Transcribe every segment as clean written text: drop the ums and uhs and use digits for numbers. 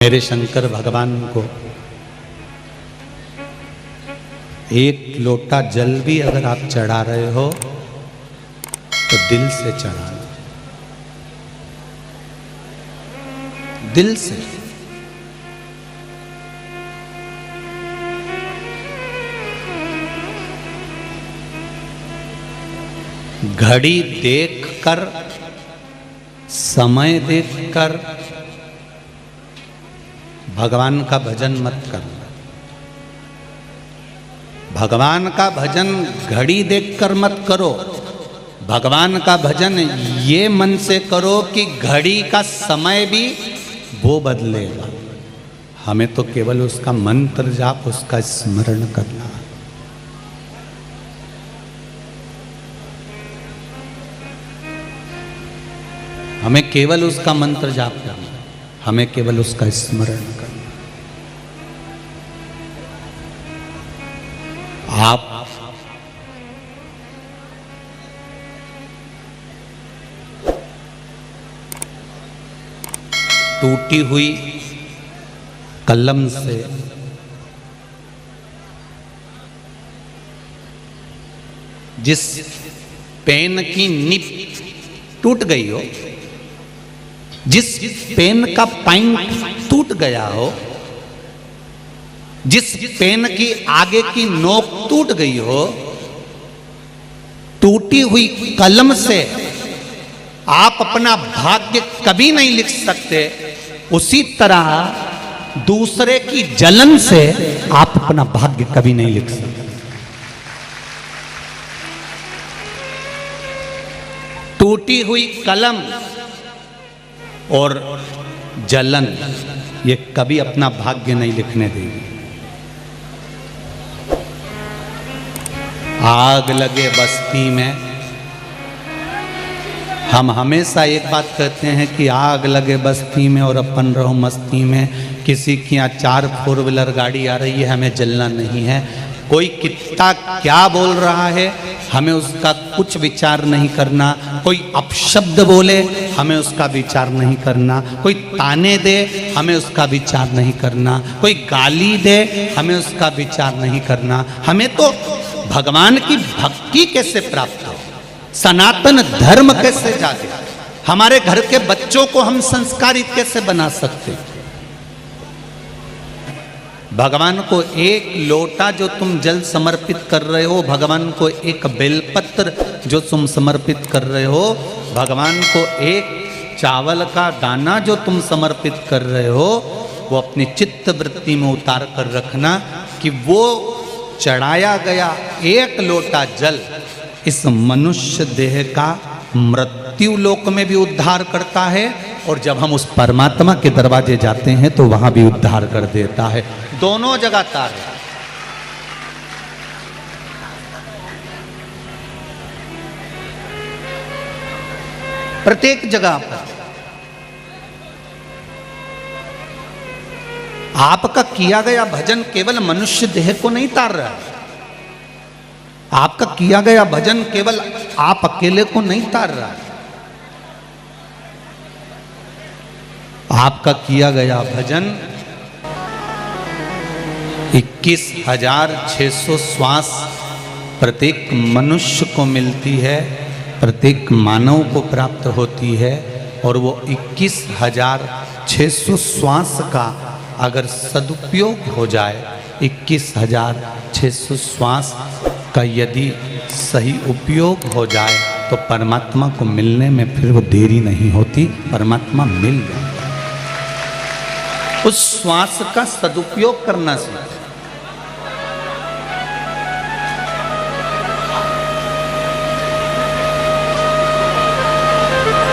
मेरे शंकर भगवान को एक लोटा जल भी अगर आप चढ़ा रहे हो तो दिल से चढ़ाना, दिल से। घड़ी देखकर, समय देखकर भगवान का भजन मत करना। भगवान का भजन घड़ी देखकर मत करो। भगवान का भजन ये मन से करो कि घड़ी का समय भी वो बदलेगा। हमें तो केवल उसका मंत्र जाप, उसका स्मरण करना। हमें केवल उसका मंत्र जाप करना, हमें केवल उसका स्मरण करना। आप टूटी हुई कलम से जिस पेन की निब टूट गई हो, जिस पेन का पॉइंट टूट गया हो, जिस पेन की आगे की नोक टूट गई हो, टूटी हुई कलम से आप अपना भाग्य कभी नहीं लिख सकते। उसी तरह दूसरे की जलन से आप अपना भाग्य कभी नहीं लिख सकते। टूटी हुई कलम और जलन ये कभी अपना भाग्य नहीं लिखने देगी। आग लगे बस्ती में, हम हमेशा एक बात कहते हैं कि आग लगे बस्ती में और अपन रहो मस्ती में। किसी की यहाँ 4 4 व्हीलर गाड़ी आ रही है, हमें जलना नहीं है। कोई कितना क्या बोल रहा है, हमें उसका कुछ विचार नहीं करना। कोई अपशब्द बोले, हमें उसका विचार नहीं करना। कोई ताने दे, हमें उसका विचार नहीं करना। कोई गाली दे, हमें उसका विचार नहीं करना। हमें तो भगवान की भक्ति कैसे प्राप्त हो, सनातन धर्म कैसे जागे, हमारे घर के बच्चों को हम संस्कारित कैसे बना सकते। भगवान को एक लोटा जो तुम जल समर्पित कर रहे हो, भगवान को एक बेलपत्र जो तुम समर्पित कर रहे हो, भगवान को एक चावल का दाना जो तुम समर्पित कर रहे हो, वो अपनी चित्त वृत्ति में उतार कर रखना कि वो चढ़ाया गया एक लोटा जल इस मनुष्य देह का मृत्यु लोक में भी उद्धार करता है, और जब हम उस परमात्मा के दरवाजे जाते हैं तो वहां भी उद्धार कर देता है। दोनों जगह तार है। प्रत्येक जगह पर आपका किया गया भजन केवल मनुष्य देह को नहीं तार रहा है। आपका किया गया भजन केवल आप अकेले को नहीं तार रहा है। आपका किया गया भजन 21,600 श्वास प्रत्येक मनुष्य को मिलती है, प्रत्येक मानव को प्राप्त होती है। और वो 21,600 श्वास का अगर सदुपयोग हो जाए, 21,600 श्वास का यदि सही उपयोग हो जाए तो परमात्मा को मिलने में फिर वो देरी नहीं होती, परमात्मा मिल जाए। उस श्वास का सदुपयोग करना सीखो।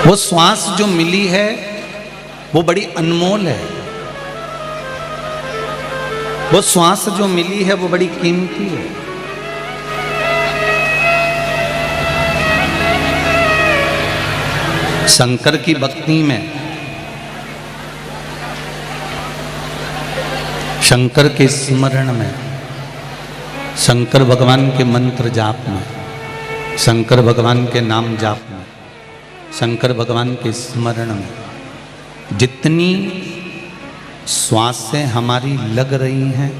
वो श्वास जो मिली है वो बड़ी अनमोल है। वो श्वास जो मिली है वो बड़ी कीमती है। शंकर की भक्ति में, शंकर के स्मरण में, शंकर भगवान के मंत्र जाप में, शंकर भगवान के नाम जाप में, शंकर भगवान के स्मरण में जितनी श्वासें हमारी लग रही हैं,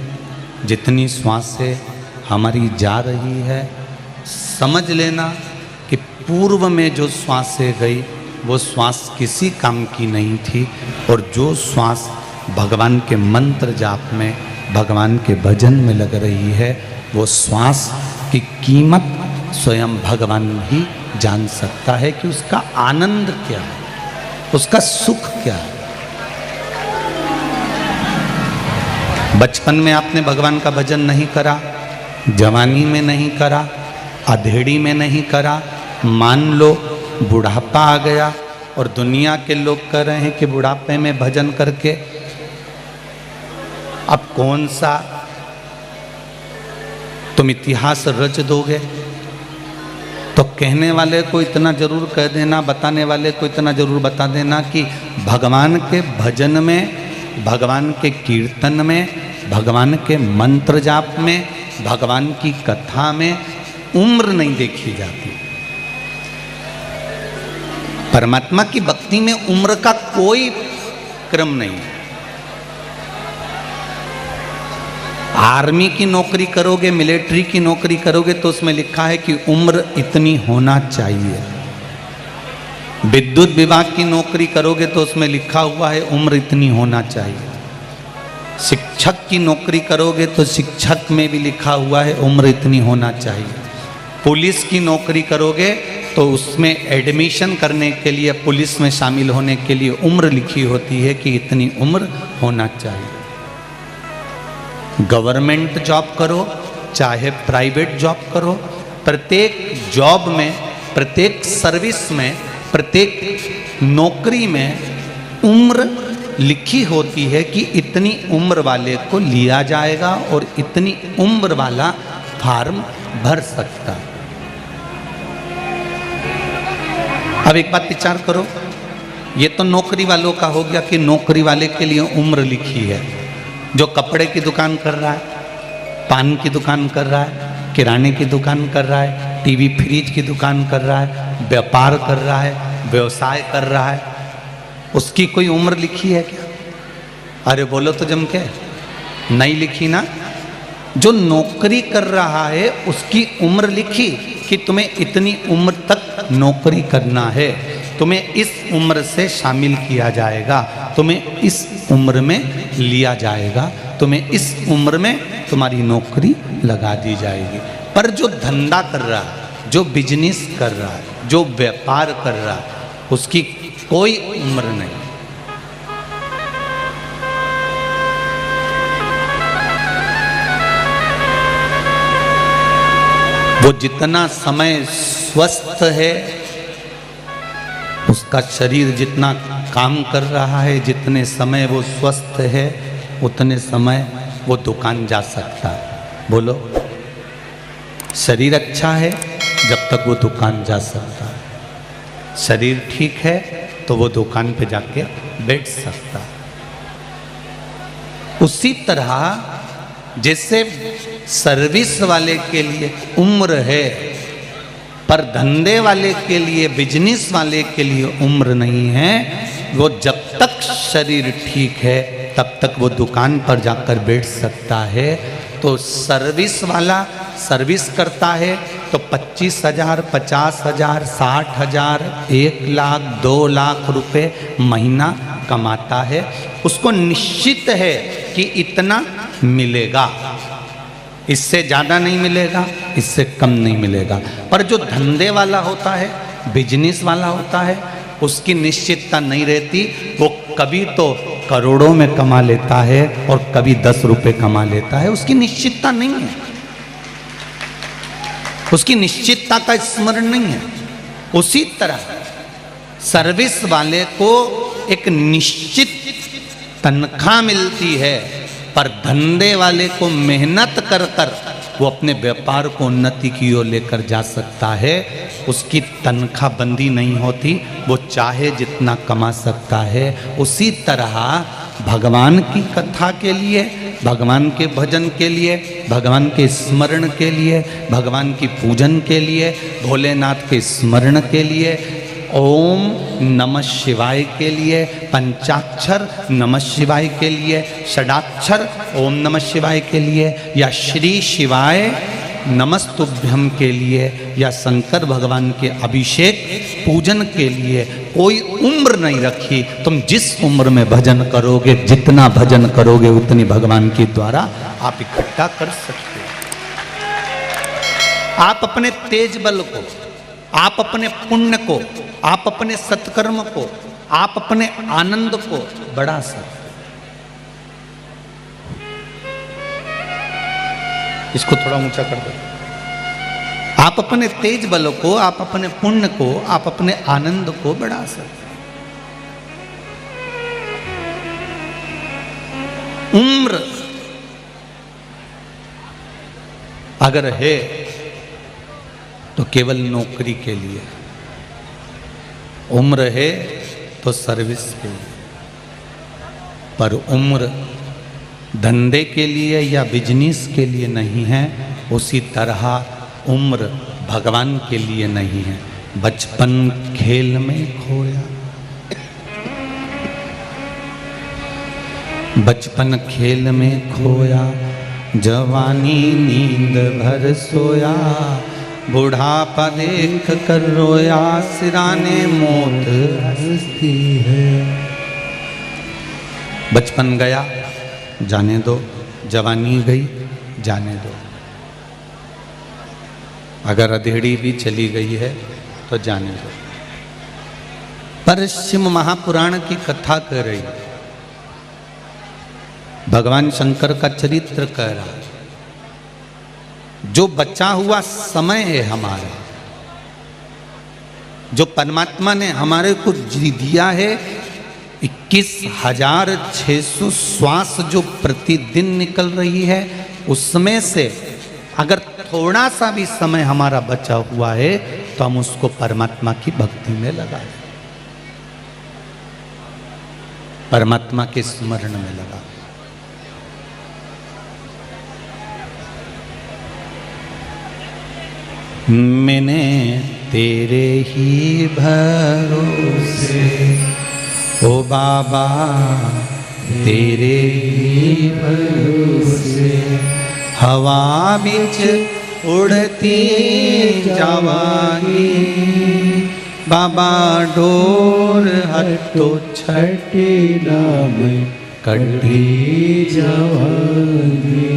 जितनी श्वासें हमारी जा रही है, समझ लेना कि पूर्व में जो श्वासें गई वो श्वास किसी काम की नहीं थी, और जो श्वास भगवान के मंत्र जाप में, भगवान के भजन में लग रही है, वो श्वास की कीमत स्वयं भगवान ही जान सकता है कि उसका आनंद क्या है, उसका सुख क्या है। बचपन में आपने भगवान का भजन नहीं करा, जवानी में नहीं करा, अधेड़ी में नहीं करा, मान लो बुढ़ापा आ गया और दुनिया के लोग कह रहे हैं कि बुढ़ापे में भजन करके अब कौन सा तुम इतिहास रच दोगे। तो कहने वाले को इतना जरूर कह देना, बताने वाले को इतना जरूर बता देना कि भगवान के भजन में, भगवान के कीर्तन में, भगवान के मंत्र जाप में, भगवान की कथा में उम्र नहीं देखी जाती। परमात्मा की भक्ति में उम्र का कोई क्रम नहीं। आर्मी की नौकरी करोगे, मिलिट्री की नौकरी करोगे तो उसमें लिखा है कि उम्र इतनी होना चाहिए। विद्युत विभाग की नौकरी करोगे तो उसमें लिखा हुआ है उम्र इतनी होना चाहिए। शिक्षक की नौकरी करोगे तो शिक्षक में भी लिखा हुआ है उम्र इतनी होना चाहिए। पुलिस की नौकरी करोगे तो उसमें एडमिशन करने के लिए, पुलिस में शामिल होने के लिए उम्र लिखी होती है कि इतनी उम्र होना चाहिए। गवर्नमेंट जॉब करो चाहे प्राइवेट जॉब करो, प्रत्येक जॉब में, प्रत्येक सर्विस में, प्रत्येक नौकरी में उम्र लिखी होती है कि इतनी उम्र वाले को लिया जाएगा और इतनी उम्र वाला फॉर्म भर सकता। अब एक बात विचार करो, ये तो नौकरी वालों का हो गया कि नौकरी वाले के लिए उम्र लिखी है। जो कपड़े की दुकान कर रहा है, पान की दुकान कर रहा है, किराने की दुकान कर रहा है, टीवी फ्रिज की दुकान कर रहा है, व्यापार कर रहा है, व्यवसाय कर रहा है, उसकी कोई उम्र लिखी है क्या? अरे बोलो तो जम के, नहीं लिखी ना। जो नौकरी कर रहा है उसकी उम्र लिखी कि तुम्हें इतनी उम्र तक नौकरी करना है, तुम्हें इस उम्र से शामिल किया जाएगा, तुम्हें इस उम्र में लिया जाएगा, तुम्हें इस उम्र में तुम्हारी नौकरी लगा दी जाएगी। पर जो धंधा कर रहा है, जो बिजनेस कर रहा है, जो व्यापार कर रहा है, उसकी कोई उम्र नहीं। वो जितना समय स्वस्थ है, उसका शरीर जितना काम कर रहा है, जितने समय वो स्वस्थ है उतने समय वो दुकान जा सकता है। बोलो, शरीर अच्छा है जब तक वो दुकान जा सकता है, शरीर ठीक है तो वो दुकान पे जाके बैठ सकता है। उसी तरह जैसे सर्विस वाले के लिए उम्र है, पर धंधे वाले के लिए, बिजनेस वाले के लिए उम्र नहीं है। वो जब तक शरीर ठीक है तब तक वो दुकान पर जाकर बैठ सकता है। तो सर्विस वाला सर्विस करता है तो 25,000, 50,000, 60,000, 1 लाख, 2 लाख रुपए महीना कमाता है। उसको निश्चित है कि इतना मिलेगा, इससे ज़्यादा नहीं मिलेगा, इससे कम नहीं मिलेगा। पर जो धंधे वाला होता है, बिजनेस वाला होता है, उसकी निश्चितता नहीं रहती। वो कभी तो करोड़ों में कमा लेता है और कभी 10 रुपए कमा लेता है, उसकी निश्चितता नहीं है, उसकी निश्चितता का स्मरण नहीं है। उसी तरह सर्विस वाले को एक निश्चित तनख्वाह मिलती है, पर धंधे वाले को मेहनत कर कर वो अपने व्यापार को उन्नति की ओर लेकर जा सकता है। उसकी तनख्वाह बंदी नहीं होती, वो चाहे जितना कमा सकता है। उसी तरह भगवान की कथा के लिए, भगवान के भजन के लिए, भगवान के स्मरण के लिए, भगवान की पूजन के लिए, भोलेनाथ के स्मरण के लिए ओम नमः शिवाय के लिए, पंचाक्षर नमः शिवाय के लिए, षडाक्षर ओम नमः शिवाय के लिए, या श्री शिवाय नमस्तुभ्यम के लिए, या शंकर भगवान के अभिषेक पूजन के लिए कोई उम्र नहीं रखी। तुम जिस उम्र में भजन करोगे, जितना भजन करोगे उतनी भगवान के द्वारा आप इकट्ठा कर सकते हो। आप अपने तेज बल को, आप अपने पुण्य को, आप अपने सत्कर्म को, आप अपने आनंद को बढ़ा सकते। इसको थोड़ा ऊंचा कर दो। आप अपने तेज बल को, आप अपने पुण्य को, आप अपने आनंद को बढ़ा सकते। उम्र अगर है तो केवल नौकरी के लिए, उम्र है तो सर्विस के लिए, पर उम्र धंधे के लिए या बिजनेस के लिए नहीं है। उसी तरह उम्र भगवान के लिए नहीं है। बचपन खेल में खोया, बचपन खेल में खोया, जवानी नींद भर सोया, बुढ़ापा देख कर रोया, सिराने मौत हंसती है। बचपन गया जाने दो, जवानी गई जाने दो, अगर अधेड़ी भी चली गई है तो जाने दो। पर शिव महापुराण की कथा कर रही, भगवान शंकर का चरित्र कह रहा, जो बचा हुआ समय है हमारा, जो परमात्मा ने हमारे को दिया है, 21,600 श्वास जो प्रतिदिन निकल रही है, उसमें से अगर थोड़ा सा भी समय हमारा बचा हुआ है तो हम उसको परमात्मा की भक्ति में लगा दें, परमात्मा के स्मरण में लगा। मैंने तेरे ही भरोसे ओ बाबा, तेरे ही भरोसे हवा बिच उड़ती जावांगी, बाबा डोर हटो छठी नाम कटी जावांगी।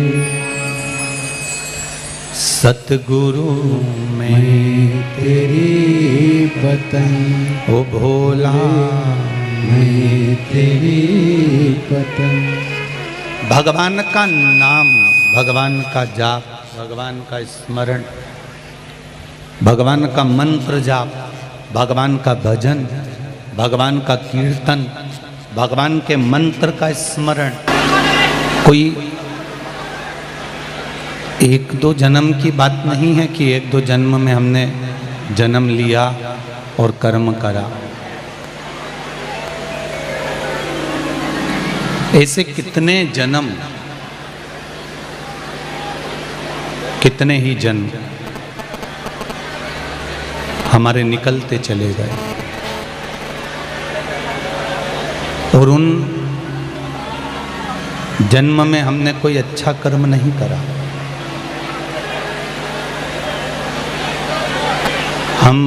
सतगुरु मैं तेरी पतंग, ओ भोला मैं तेरी पतंग। भगवान का नाम, भगवान का जाप, भगवान का स्मरण, भगवान का मंत्र जाप, भगवान का भजन, भगवान का कीर्तन, भगवान के मंत्र का स्मरण, कोई एक दो जन्म की बात नहीं है कि एक दो जन्म में हमने जन्म लिया और कर्म करा। ऐसे कितने जन्म, कितने ही जन्म हमारे निकलते चले गए, और उन जन्म में हमने कोई अच्छा कर्म नहीं करा। हम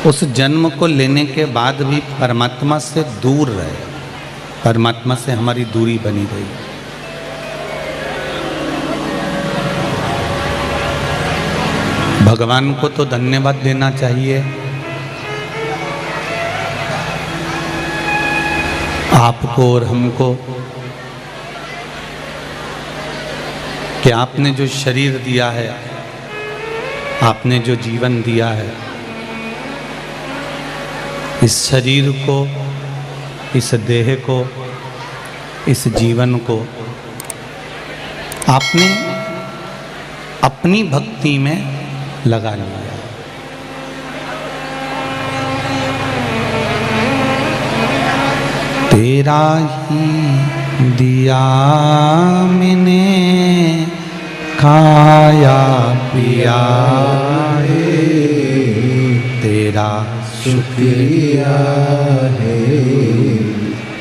उस जन्म को लेने के बाद भी परमात्मा से दूर रहे, परमात्मा से हमारी दूरी बनी रही। भगवान को तो धन्यवाद देना चाहिए, आपको और हमको, कि आपने जो शरीर दिया है, आपने जो जीवन दिया है, इस शरीर को, इस देह को, इस जीवन को आपने अपनी भक्ति में लगा लिया। तेरा ही दिया मैंने खाया पिया है, तेरा शुक्रिया है,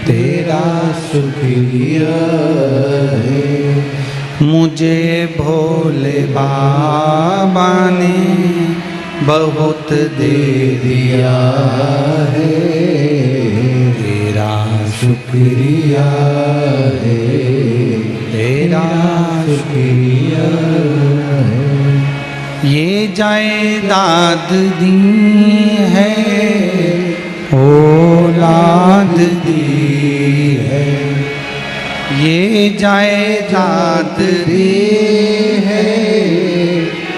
तेरा शुक्रिया है। मुझे भोले बाबा ने बहुत दे दिया है, तेरा शुक्रिया है, तेरा शुक्रिया है। ये जायदाद दी है, औलाद दी है, ये जायदाद दी है,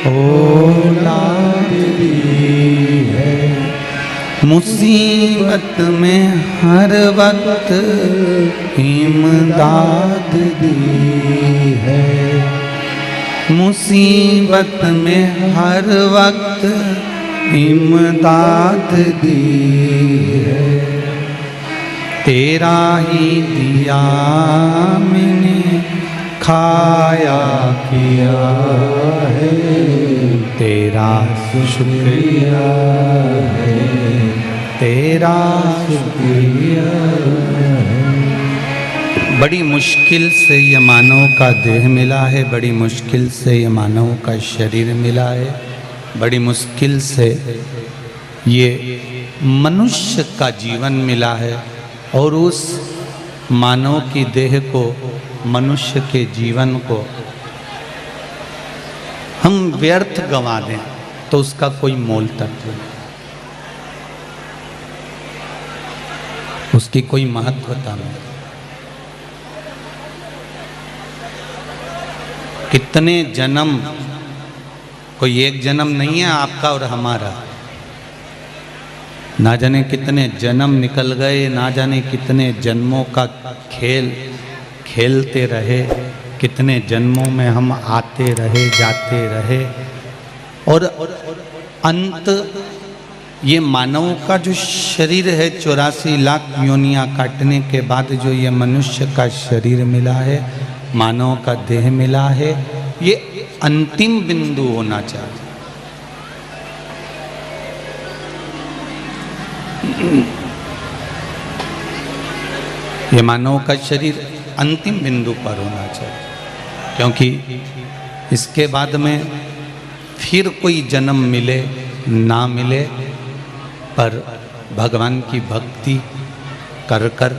औलाद दी है। मुसीबत में हर वक्त इमदाद दी है, मुसीबत में हर वक्त इमदाद दी है। तेरा ही दिया मैंने खाया पिया है, तेरा शुक्रिया है, तेरा शुक्रिया है। बड़ी मुश्किल से ये मानव का देह मिला है, बड़ी मुश्किल से ये मानव का शरीर मिला है, बड़ी मुश्किल से ये मनुष्य का जीवन मिला है। और उस मानव की देह को, मनुष्य के जीवन को हम व्यर्थ गंवा दें तो उसका कोई मोल तत्व नहीं, उसकी कोई महत्वता नहीं। कितने जन्म, कोई एक जन्म नहीं है आपका और हमारा, ना जाने कितने जन्म निकल गए, ना जाने कितने जन्मों का खेल खेलते रहे, कितने जन्मों में हम आते रहे जाते रहे। और अंत ये मानव का जो शरीर है 84 लाख योनियां काटने के बाद जो ये मनुष्य का शरीर मिला है, मानव का देह मिला है, ये अंतिम बिंदु होना चाहिए। ये मानव का शरीर अंतिम बिंदु पर होना चाहिए, क्योंकि इसके बाद में फिर कोई जन्म मिले ना मिले, पर भगवान की भक्ति कर कर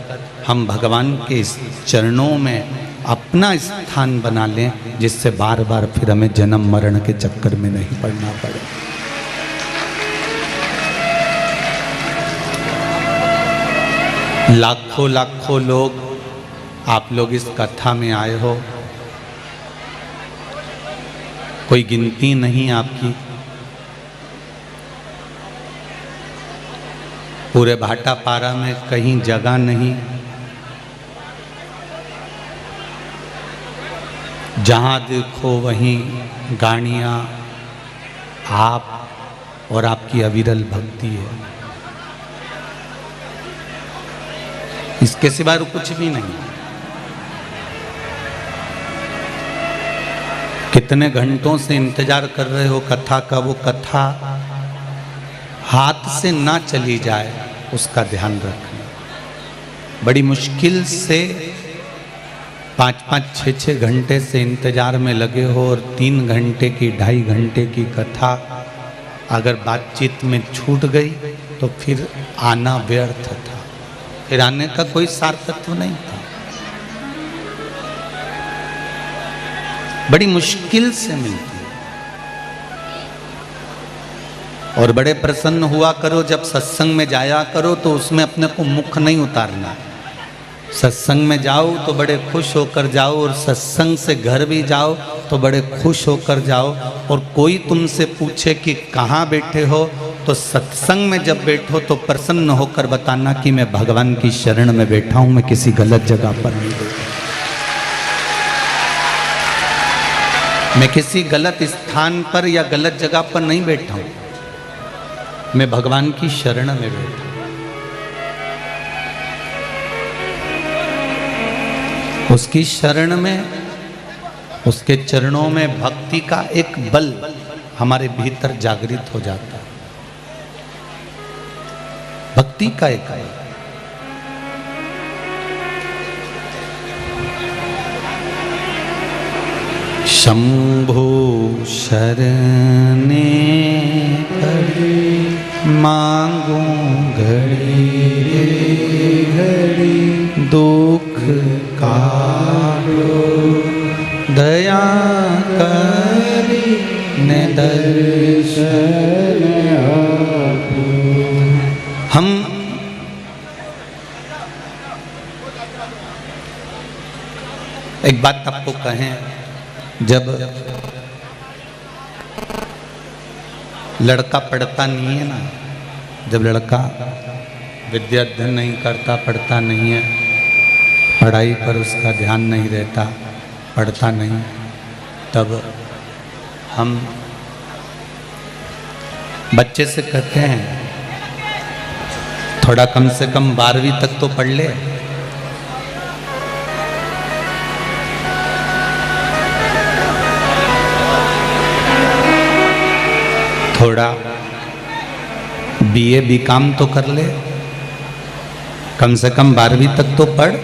हम भगवान के इस चरणों में अपना स्थान बना लें, जिससे बार बार फिर हमें जन्म मरण के चक्कर में नहीं पड़ना पड़े। लाखों लाखों लोग आप लोग इस कथा में आए हो, कोई गिनती नहीं आपकी। पूरे भाटापारा में कहीं जगह नहीं, जहाँ देखो वहीं गाड़ियाँ, आप और आपकी अविरल भक्ति है, इसके सिवा कुछ भी नहीं। कितने घंटों से इंतजार कर रहे हो कथा का, वो कथा हाथ से ना चली जाए उसका ध्यान रखना। बड़ी मुश्किल से 5-5, 6-6 घंटे से इंतजार में लगे हो, और 3 घंटे की 2.5 घंटे की कथा अगर बातचीत में छूट गई तो फिर आना व्यर्थ था, फिर आने का कोई सार्थक नहीं था। बड़ी मुश्किल से मिलती है। और बड़े प्रसन्न हुआ करो जब सत्संग में जाया करो, तो उसमें अपने को मुख नहीं उतारना। सत्संग में जाओ तो बड़े खुश होकर जाओ, और सत्संग से घर भी जाओ तो बड़े खुश होकर जाओ। और कोई तुमसे पूछे कि कहाँ बैठे हो, तो सत्संग में जब बैठो तो प्रसन्न होकर बताना कि मैं भगवान की शरण में बैठा हूँ, मैं किसी गलत जगह पर नहीं बैठा, मैं किसी गलत स्थान पर या गलत जगह पर नहीं बैठा हूँ, मैं भगवान की शरण में बैठा। उसकी शरण में उसके चरणों में भक्ति का एक बल हमारे भीतर जागृत हो जाता है। भक्ति का एक बल। शंभु शरणे पड़ी मांगू घड़ी घड़ी दुख काटो दया करी ने दर्शन आपो। हम एक बात आपको कहें, जब लड़का पढ़ता नहीं है ना, जब लड़का विद्या अध्ययन नहीं करता, पढ़ता नहीं है, पढ़ाई पर उसका ध्यान नहीं रहता, पढ़ता नहीं, तब हम बच्चे से कहते हैं थोड़ा कम से कम 12वीं तक तो पढ़ ले। थोड़ा BA BCom तो कर ले, कम से कम 12वीं तक तो पढ़,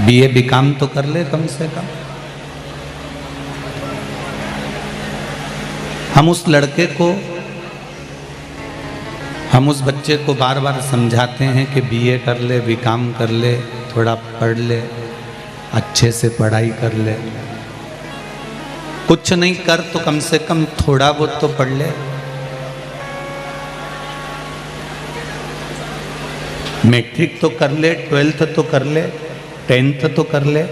BA BCom तो कर ले कम से कम। हम उस लड़के को, हम उस बच्चे को बार बार समझाते हैं कि BA कर ले, BCom कर ले, थोड़ा पढ़ ले, अच्छे से पढ़ाई कर ले। कुछ नहीं कर तो कम से कम थोड़ा बहुत तो पढ़ ले। मैट्रिक तो कर ले, 12th तो कर ले, 10th तो कर ले,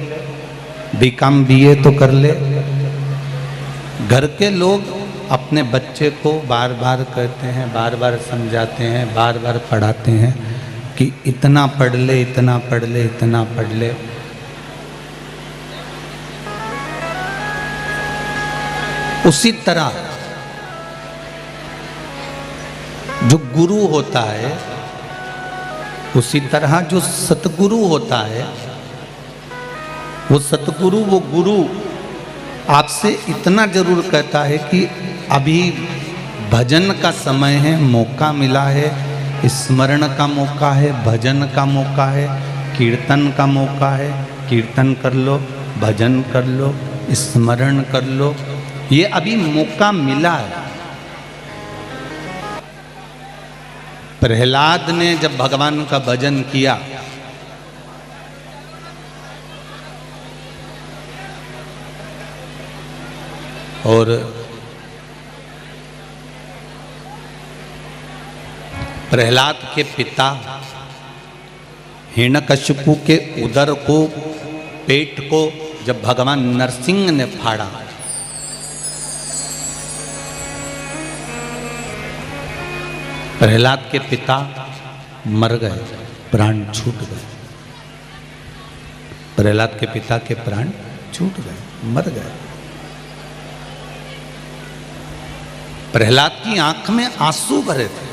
BCom BA तो कर ले। घर के लोग अपने बच्चे को बार बार कहते हैं, बार बार समझाते हैं, बार बार पढ़ाते हैं कि इतना पढ़ ले, इतना पढ़ ले, इतना पढ़ ले। उसी तरह जो गुरु होता है, उसी तरह जो सतगुरु होता है, वो सतगुरु, वो गुरु आपसे इतना जरूर कहता है कि अभी भजन का समय है, मौका मिला है, स्मरण का मौका है, भजन का मौका है, कीर्तन का मौका है, कीर्तन कर लो, भजन कर लो, स्मरण कर लो, ये अभी मौका मिला है। प्रहलाद ने जब भगवान का भजन किया, और प्रहलाद के पिता हिरण्यकशिपु के उदर को, पेट को जब भगवान नरसिंह ने फाड़ा, प्रहलाद के पिता मर गए, प्राण छूट गए। प्रहलाद के पिता के प्राण छूट गए, मर गए। प्रहलाद की आंख में आंसू भरे थे,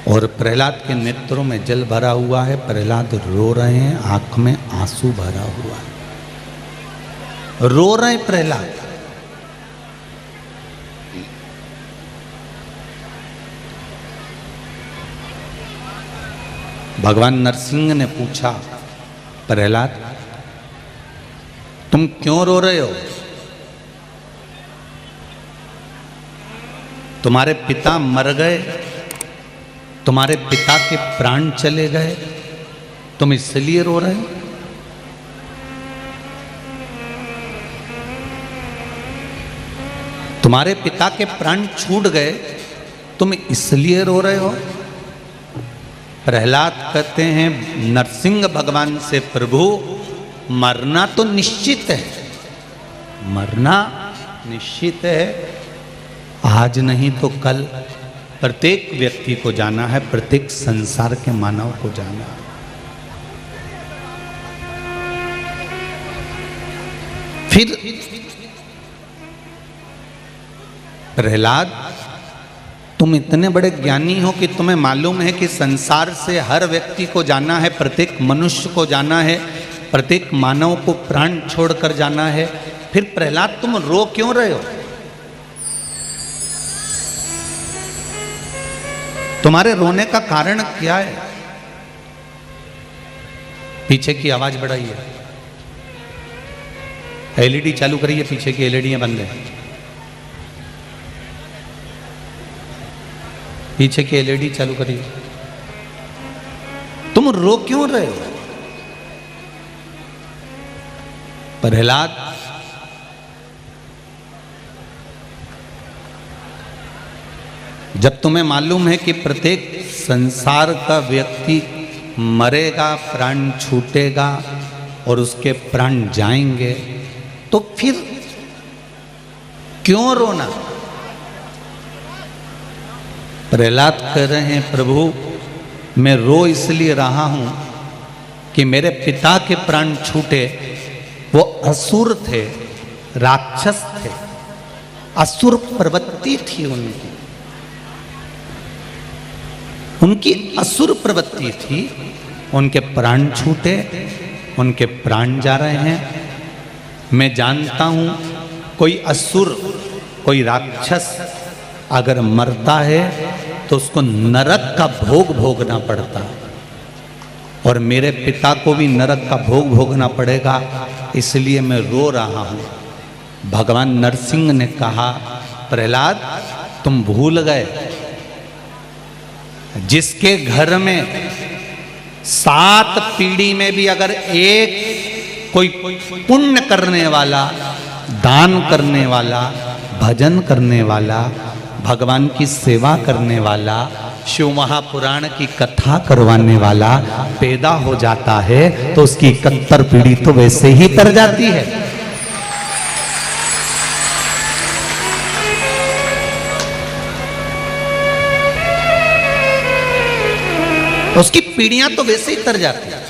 और प्रहलाद के नेत्रों में जल भरा हुआ है। प्रहलाद रो रहे हैं, आंख में आंसू भरा हुआ है, रो रहे प्रहलाद। भगवान नरसिंह ने पूछा, प्रहलाद तुम क्यों रो रहे हो? तुम्हारे पिता मर गए, तुम्हारे पिता के प्राण चले गए, तुम इसलिए रो रहे हो? तुम्हारे पिता के प्राण छूट गए, तुम इसलिए रो रहे हो? प्रहलाद कहते हैं नरसिंह भगवान से, प्रभु मरना तो निश्चित है, मरना निश्चित है, आज नहीं तो कल प्रत्येक व्यक्ति को जाना है, प्रत्येक संसार के मानव को जाना है। फिर प्रहलाद तुम इतने बड़े ज्ञानी हो कि तुम्हें मालूम है कि संसार से हर व्यक्ति को जाना है, प्रत्येक मनुष्य को जाना है, प्रत्येक मानव को प्राण छोड़कर जाना है, फिर प्रहलाद तुम रो क्यों रहे हो? तुम्हारे रोने का कारण क्या है? पीछे की आवाज बढ़ाइए, एलईडी चालू करिए, पीछे की एलईडी बंद है, पीछे की एलईडी चालू करिए। तुम रो क्यों रहे हो? प्रहलाद, जब तुम्हें मालूम है कि प्रत्येक संसार का व्यक्ति मरेगा, प्राण छूटेगा और उसके प्राण जाएंगे, तो फिर क्यों रोना? प्रहलाद कह रहे हैं, प्रभु मैं रो इसलिए रहा हूं कि मेरे पिता के प्राण छूटे। वो असुर थे, राक्षस थे, असुर प्रवृत्ति थी उनकी असुर प्रवृत्ति थी। उनके प्राण छूटे, उनके प्राण जा रहे हैं। मैं जानता हूं कोई असुर, कोई राक्षस अगर मरता है तो उसको नरक का भोग भोगना पड़ता, और मेरे पिता को भी नरक का भोग भोगना पड़ेगा, इसलिए मैं रो रहा हूं। भगवान नरसिंह ने कहा, प्रहलाद तुम भूल गए, जिसके घर में 7 पीढ़ी में भी अगर एक कोई पुण्य करने वाला, दान करने वाला, भजन करने वाला, भगवान की सेवा करने वाला, शिव महापुराण की कथा करवाने वाला पैदा हो जाता है, तो उसकी 71 पीढ़ी तो वैसे ही तर जाती है। उसकी पीढ़ियां तो वैसे ही तर जाती है।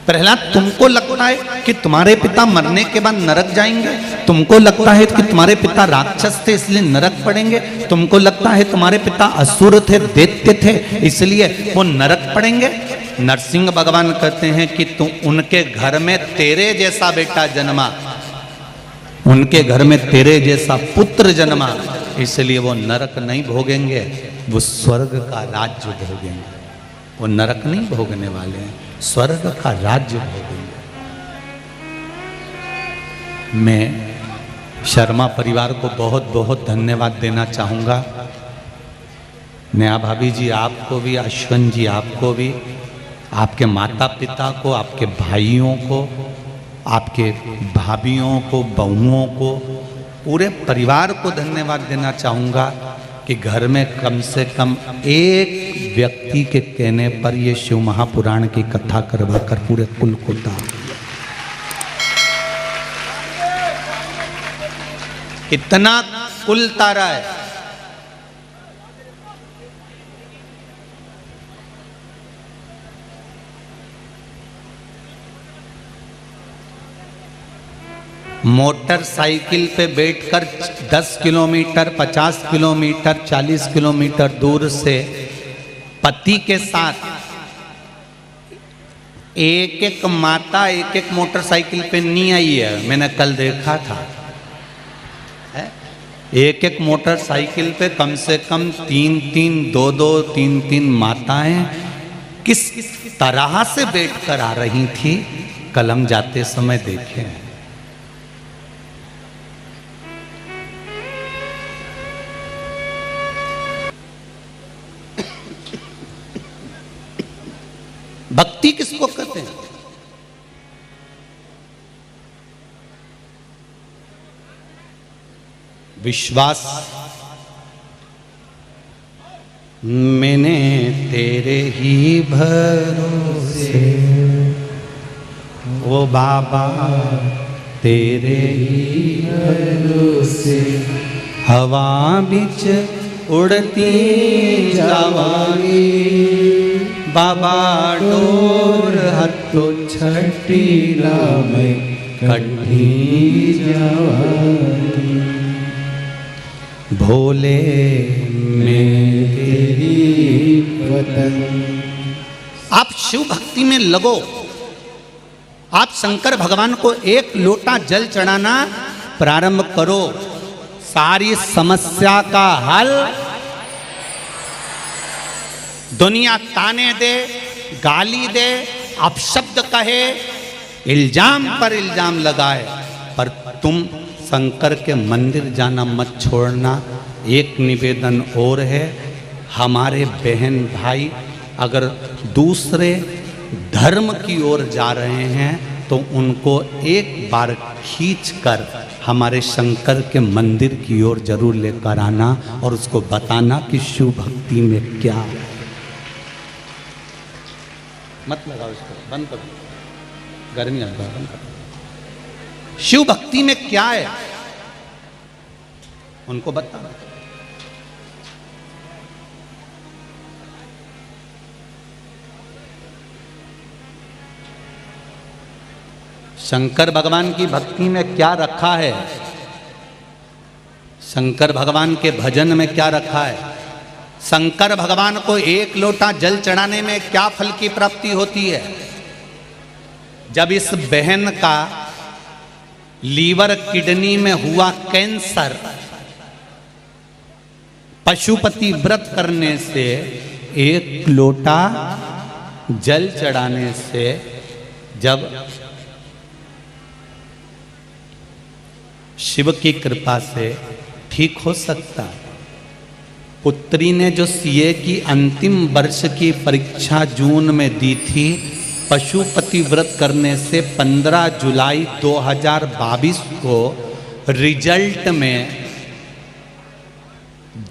प्रहलाद, तुमको लगता है कि तुम्हारे पिता मरने के बाद नरक जाएंगे? तुमको लगता है कि तुम्हारे पिता राक्षस थे इसलिए नरक पड़ेंगे? तुमको लगता है तुम्हारे पिता असुर थे, दैत्य थे, इसलिए वो नरक पड़ेंगे? नरसिंह भगवान कहते हैं कि तुम उनके घर में तेरे जैसा बेटा जन्मा, उनके घर में तेरे जैसा पुत्र जन्मा, इसलिए वो नरक नहीं भोगेंगे, वो स्वर्ग का राज्य भोगेंगे। वो नरक नहीं भोगने वाले हैं, स्वर्ग का राज्य भोगेंगे। मैं शर्मा परिवार को बहुत बहुत धन्यवाद देना चाहूँगा। नया भाभी जी आपको भी, अश्विन जी आपको भी, आपके माता पिता को, आपके भाइयों को, आपके भाभियों को, बहुओं को, पूरे परिवार को धन्यवाद देना चाहूँगा कि घर में कम से कम एक व्यक्ति के कहने पर ये शिव महापुराण की कथा करवाकर पूरे कुल को दान। कितना कुल तारा है। मोटरसाइकिल पे बैठकर 10 किलोमीटर, 50 किलोमीटर, 40 किलोमीटर दूर से पति के साथ एक एक माता एक एक मोटरसाइकिल पे नहीं आई है। मैंने कल देखा था, एक एक मोटरसाइकिल पे कम से कम 3-3, 2-2, 3-3 माताएं किस तरह से बैठकर आ रही थी, कल हम जाते समय देखे। भक्ति किसको कहते हैं? विश्वास। मैंने तेरे ही भरोसे, ओ बाबा तेरे ही भरोसे, हवा बिच उड़ती जावांगी, बाबा डोर हथो छठी लामै कठी जावांगी। भोले में तेरी वतन। आप शिव भक्ति में लगो। आप शंकर भगवान को एक लोटा जल चढ़ाना प्रारंभ करो, सारी समस्या का हल। दुनिया ताने दे, गाली दे, अपशब्द कहे, इल्जाम पर इल्जाम लगाए, पर तुम शंकर के मंदिर जाना मत छोड़ना। एक निवेदन और है, हमारे बहन भाई अगर दूसरे धर्म की ओर जा रहे हैं तो उनको एक बार खींच कर हमारे शंकर के मंदिर की ओर जरूर लेकर आना और उसको बताना कि शिव भक्ति में क्या है। मत लगाओ इसको, बंद करो, गर्मी आता है, बंद करो। शिव भक्ति में क्या है उनको बताना। शंकर भगवान की भक्ति में क्या रखा है, शंकर भगवान के भजन में क्या रखा है, शंकर भगवान को एक लोटा जल चढ़ाने में क्या फल की प्राप्ति होती है। जब इस बहन का लीवर किडनी में हुआ कैंसर, पशुपति व्रत करने से, एक लोटा जल चढ़ाने से जब शिव की कृपा से ठीक हो सकता है। पुत्री ने जो सीए की अंतिम वर्ष की परीक्षा जून में दी थी, पशुपति व्रत करने से 15 जुलाई 2022 को रिजल्ट में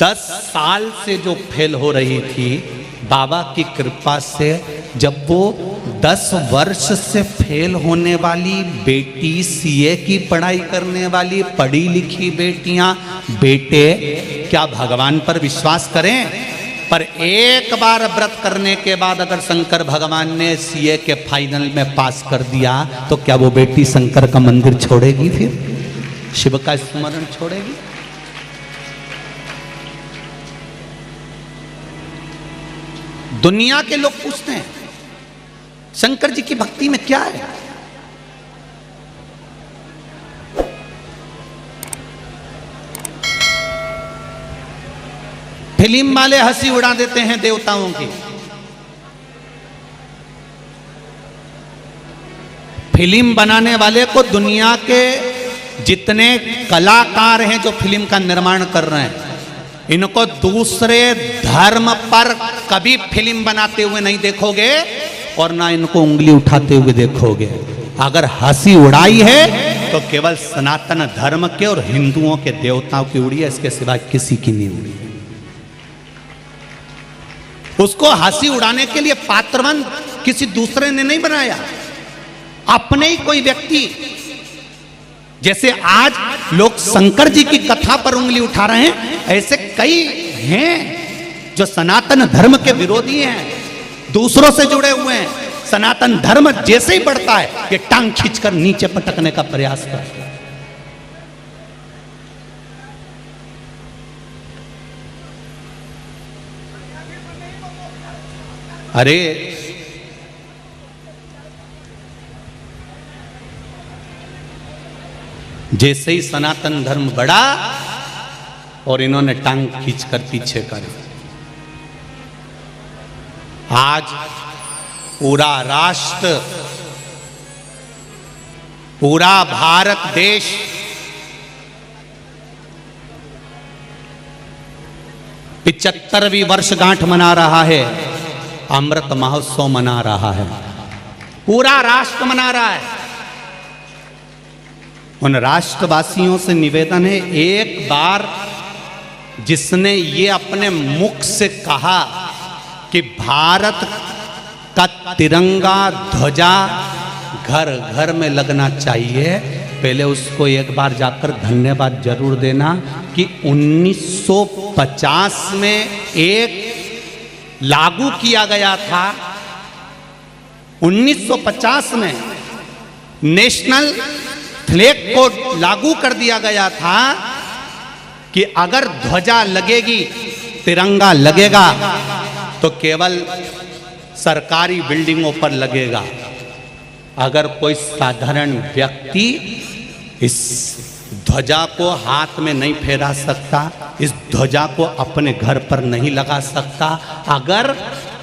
10 साल से जो फेल हो रही थी, बाबा की कृपा से जब वो 10 वर्ष से फेल होने वाली बेटी, सीए की पढ़ाई करने वाली पढ़ी लिखी बेटियां, बेटे क्या भगवान पर विश्वास करें, पर एक बार व्रत करने के बाद अगर शंकर भगवान ने सीए के फाइनल में पास कर दिया तो क्या वो बेटी शंकर का मंदिर छोड़ेगी, फिर शिव का स्मरण छोड़ेगी? दुनिया के लोग पूछते हैं शंकर जी की भक्ति में क्या है। फिल्म वाले हंसी उड़ा देते हैं देवताओं की। फिल्म बनाने वाले को दुनिया के जितने कलाकार हैं जो फिल्म का निर्माण कर रहे हैं, इनको दूसरे धर्म पर कभी फिल्म बनाते हुए नहीं देखोगे और ना इनको उंगली उठाते हुए देखोगे। अगर हंसी उड़ाई है तो केवल सनातन धर्म के और हिंदुओं के देवताओं की उड़ी है, इसके सिवा किसी की नहीं उड़ी। उसको हंसी उड़ाने के लिए पात्रवन किसी दूसरे ने नहीं बनाया, अपने ही कोई व्यक्ति। जैसे आज लोग शंकर जी की कथा पर उंगली उठा रहे हैं, ऐसे कई हैं जो सनातन धर्म के विरोधी हैं, दूसरों से जुड़े हुए हैं। सनातन धर्म जैसे ही बढ़ता है, ये टांग खींचकर नीचे पटकने का प्रयास करता है। अरे जैसे ही सनातन धर्म बढ़ा और इन्होंने टांग खींचकर पीछे कर, आज पूरा राष्ट्र, पूरा भारत देश पिचहत्तरवीं वर्षगांठ मना रहा है, अमृत महोत्सव मना रहा है, पूरा राष्ट्र मना रहा है। उन राष्ट्रवासियों से निवेदन है, एक बार जिसने ये अपने मुख से कहा कि भारत का तिरंगा ध्वजा घर घर में लगना चाहिए, पहले उसको एक बार जाकर धन्यवाद जरूर देना कि 1950 में एक लागू किया गया था। 1950 में नेशनल फ्लैग को लागू कर दिया गया था कि अगर ध्वजा लगेगी, तिरंगा लगेगा तो केवल सरकारी बिल्डिंगों पर लगेगा। अगर कोई साधारण व्यक्ति इस ध्वजा को हाथ में नहीं फहरा सकता, इस ध्वजा को अपने घर पर नहीं लगा सकता, अगर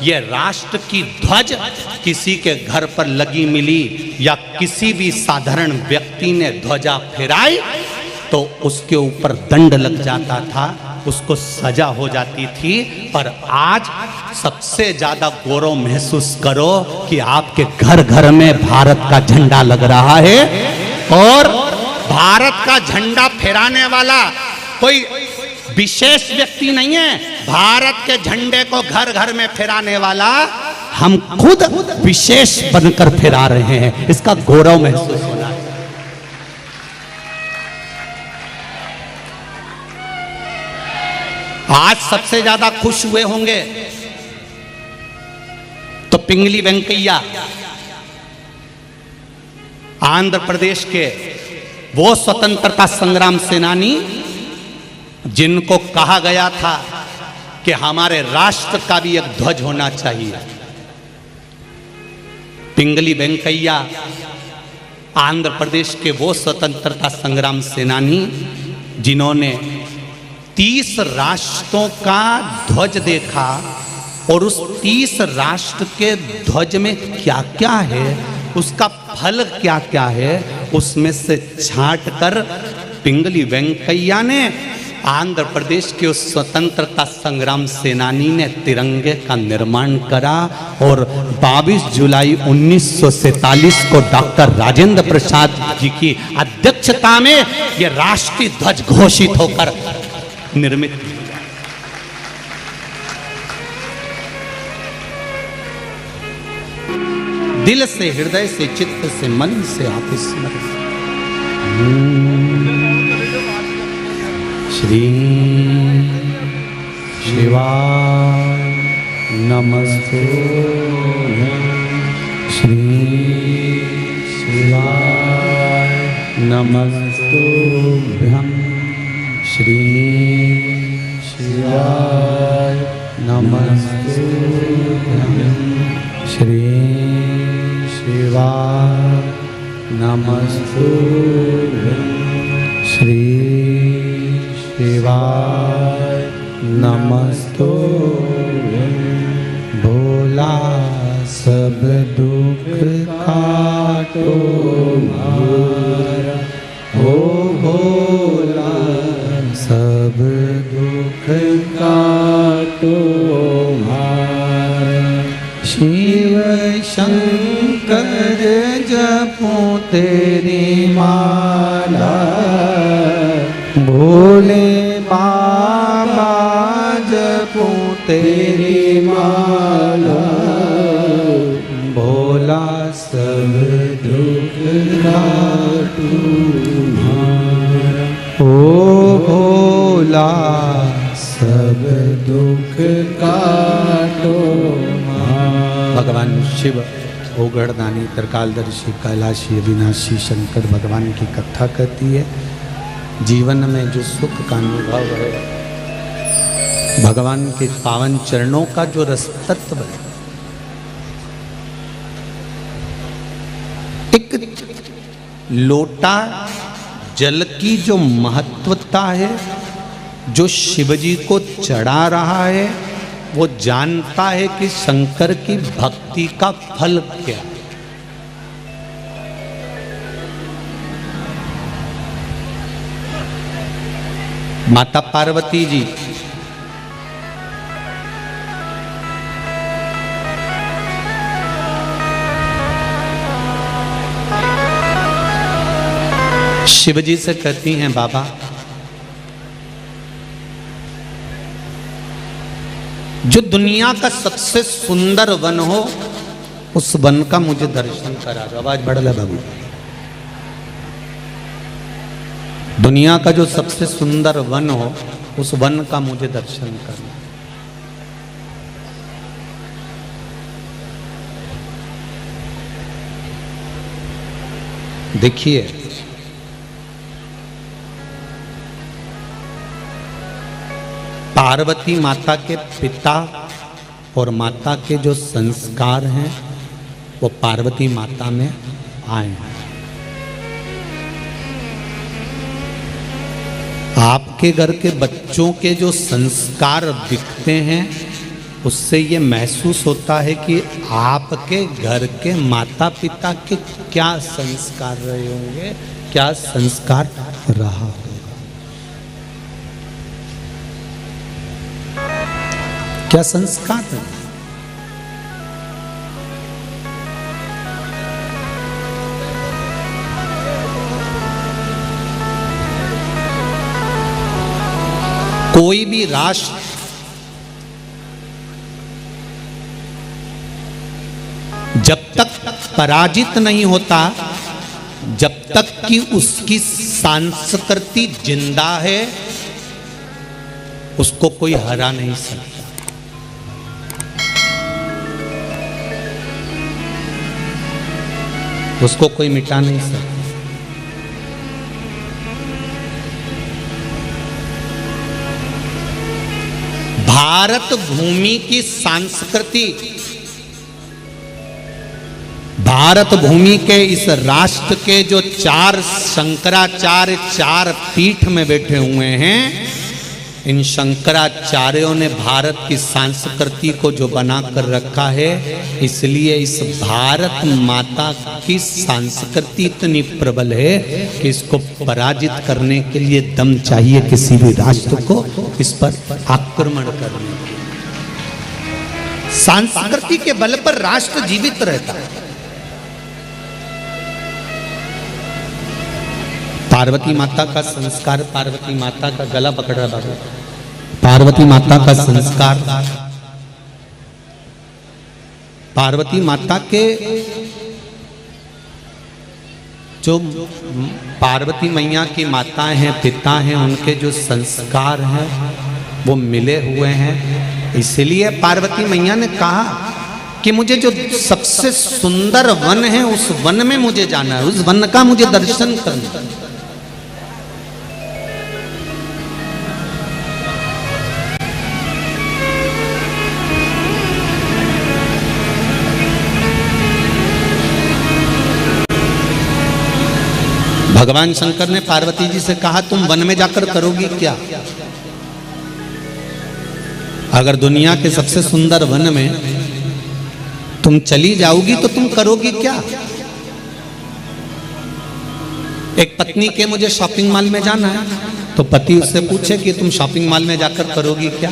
ये राष्ट्र की ध्वज किसी के घर पर लगी मिली या किसी भी साधारण व्यक्ति ने ध्वजा फहराई तो उसके ऊपर दंड लग जाता था, उसको सजा हो जाती थी। पर आज सबसे ज्यादा गौरव महसूस करो कि आपके घर घर में भारत का झंडा लग रहा है और भारत का झंडा फहराने वाला कोई विशेष व्यक्ति नहीं है। भारत के झंडे को घर घर में फहराने वाला हम खुद विशेष बनकर फहरा रहे हैं। इसका गौरव महसूस हो रहा है। आज सबसे ज्यादा खुश हुए होंगे तो पिंगली वेंकैया, आंध्र प्रदेश के वो स्वतंत्रता संग्राम सेनानी जिनको कहा गया था कि हमारे राष्ट्र का भी एक ध्वज होना चाहिए। पिंगली वेंकैया आंध्र प्रदेश के वो स्वतंत्रता संग्राम सेनानी जिन्होंने 30 राष्ट्रों का ध्वज देखा और उस 30 राष्ट्र के ध्वज में क्या क्या है, उसका फल क्या क्या है, उसमें से छांट कर पिंगली वेंकैया ने आंध्र प्रदेश के उस स्वतंत्रता संग्राम सेनानी ने तिरंगे का निर्माण करा और 22 जुलाई 1947 को डॉक्टर राजेंद्र प्रसाद जी की अध्यक्षता में यह राष्ट्रीय ध्वज घोषित होकर निर्मित। दिल से, हृदय से, चित्त से, मन से आप स्मरण। श्री शिवाय नमस्ते, श्री शिवाय नमस्तुभ्यं, श्री शिवाय नमस्तुभ्यं, श्री शिवाय नमस्तुभ्यं, श्री शिवाय नमस्तुभ्यं। भोला सब दुख काटो मारा, ओ भोला सब दुख काटो मारा। शिव शंकर जपो तेरी माला, भोले बाबा जपो तेरी माला। भोला सब दुख काटो मारा, ओ भोला सब दुख काटो मारा। भगवान शिव ओगड़दानी, त्रिकालदर्शी, कैलाशी, अविनाशी शंकर भगवान की कथा कहती है। जीवन में जो सुख का अनुभव है, भगवान के पावन चरणों का जो रस तत्व है, एक लोटा जल की जो महत्वता है, जो शिवजी को चढ़ा रहा है, वो जानता है कि शंकर की भक्ति का फल क्या है। माता पार्वती जी शिवजी से कहती हैं, बाबा जो दुनिया का सबसे सुंदर वन हो उस वन का मुझे दर्शन करा दो। आवाज बढ़ ला बाबू। दुनिया का जो सबसे सुंदर वन हो उस वन का मुझे दर्शन करना। देखिए पार्वती माता के पिता और माता के जो संस्कार हैं वो पार्वती माता में आए हैं। आपके घर के बच्चों के जो संस्कार दिखते हैं उससे ये महसूस होता है कि आपके घर के माता पिता के क्या संस्कार रहे होंगे, क्या संस्कार रहा होगा, क्या संस्कार है। कोई भी राष्ट्र जब तक पराजित नहीं होता, जब तक कि उसकी संस्कृति जिंदा है, उसको कोई हरा नहीं सकता। उसको कोई मिटा नहीं सकता। भारत भूमि की संस्कृति, भारत भूमि के इस राष्ट्र के जो चार शंकराचार्य चार पीठ में बैठे हुए हैं, इन शंकराचार्यों ने भारत की संस्कृति को जो बना कर रखा है, इसलिए इस भारत माता की संस्कृति इतनी प्रबल है कि इसको पराजित करने के लिए दम चाहिए किसी भी राष्ट्र को इस पर आक्रमण करने के। संस्कृति के बल पर राष्ट्र जीवित रहता है। पार्वती माता का संस्कार, पार्वती माता का गला पकड़ रहा बाबू, पार्वती माता का संस्कार, पार्वती माता के जो पार्वती मैया की माताएं हैं, पिता हैं, उनके जो संस्कार हैं वो मिले हुए हैं। इसलिए पार्वती मैया ने कहा कि मुझे जो सबसे सुंदर वन है उस वन में मुझे जाना है, उस वन का मुझे दर्शन करना है। भगवान शंकर ने पार्वती जी से कहा तुम वन में जाकर करोगी क्या? अगर दुनिया के सबसे सुंदर वन में तुम चली जाओगी तो तुम करोगी क्या? एक पत्नी के मुझे शॉपिंग मॉल में जाना है तो पति उससे पूछे कि तुम शॉपिंग मॉल में जाकर करोगी क्या?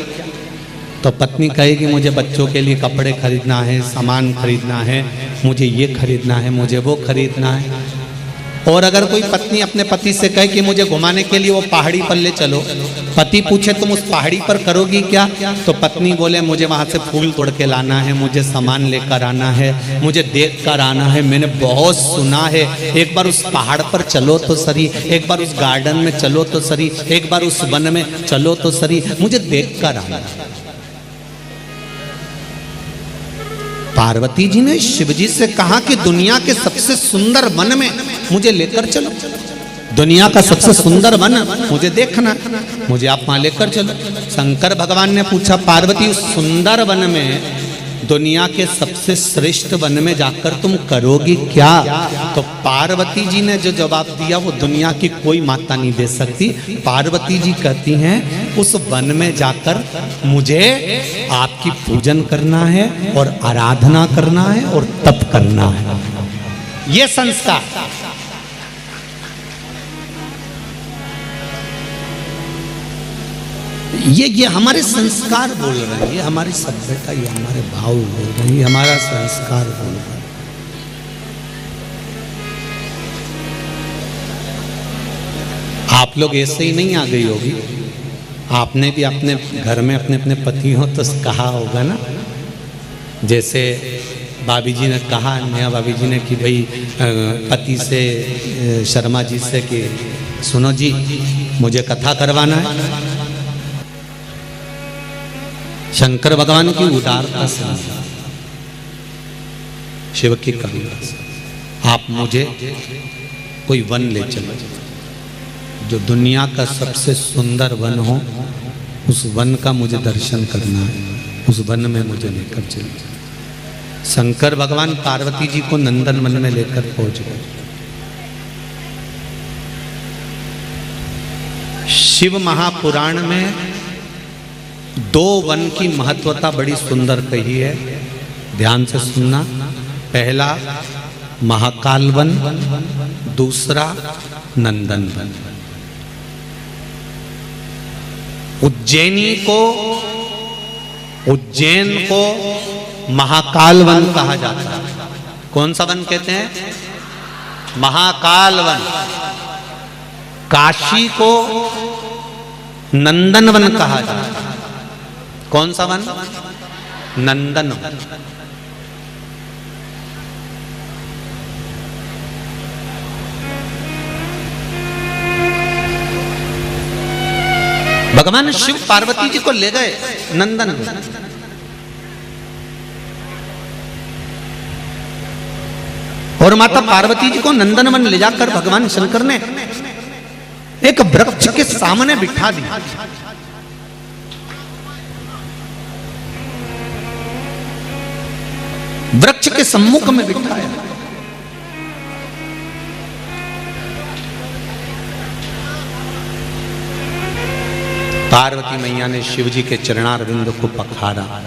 तो पत्नी कहेगी मुझे बच्चों के लिए कपड़े खरीदना है, सामान खरीदना है, मुझे ये खरीदना है, मुझे वो खरीदना है। और अगर कोई पत्नी अपने पति से कहे कि मुझे घुमाने के लिए वो पहाड़ी पर ले चलो, पति पूछे तुम उस पहाड़ी पर करोगी क्या? तो पत्नी बोले मुझे वहां से फूल तोड़ के लाना है, मुझे सामान लेकर आना है, मुझे देख कर आना है, मैंने बहुत सुना है, एक बार उस पहाड़ पर चलो तो सही, एक बार उस गार्डन में चलो तो सही, एक बार उस वन में चलो तो सही, मुझे देख कर आना है। पार्वती जी ने शिव जी से कहा कि दुनिया के सबसे सुंदर वन में मुझे लेकर चलो, दुनिया का सबसे सुंदर वन मुझे देखना, मुझे आप वहां लेकर चलो। शंकर भगवान ने पूछा पार्वती उस सुंदर वन में, दुनिया के सबसे श्रेष्ठ वन में जाकर तुम करोगी क्या? तो पार्वती जी ने जो जवाब दिया वो दुनिया की कोई माता नहीं दे सकती। पार्वती जी कहती हैं उस वन में जाकर मुझे आपकी पूजन करना है और आराधना करना है और तप करना है। ये संस्कार ये हमारे संस्कार बोल रहे हैं, ये हमारी सभ्यता, ये हमारे भाव बोल रहे हैं, ये हमारा संस्कार बोल रहा है। आप लोग ऐसे ही नहीं आ गई होगी, आपने भी अपने घर में अपने अपने पति हो तो कहा होगा ना, जैसे भाभी जी ने कहा, नया भाभी जी ने कि भाई पति से शर्मा जी से कि सुनो जी मुझे कथा करवाना है। शंकर भगवान की उदारता से, शिव की करुणा से, आप मुझे कोई वन ले चलो जो दुनिया का सबसे सुंदर वन हो, उस वन का मुझे दर्शन करना है, उस वन में मुझे लेकर चलिए। शंकर भगवान पार्वती जी को नंदन वन में लेकर पहुंच गए। शिव महापुराण में दो वन की महत्वता बड़ी सुंदर कही है, ध्यान से सुनना। पहला महाकाल वन, दूसरा नंदन वन। उज्जैन को महाकाल वन कहा जाता है। कौन सा वन कहते हैं? महाकाल वन। काशी को नंदन वन कहा जाता है। कौन सा वन? नंदन वन। भगवान शिव पार्वती जी को ले गए नंदन वन। और माता पार्वती जी को नंदन वन ले जाकर भगवान शंकर ने एक वृक्ष के सामने बिठा दिया। वृक्ष के सम्मुख में बिठाया। पार्वती मैया ने शिव जी के चरणारविंद को पखारा।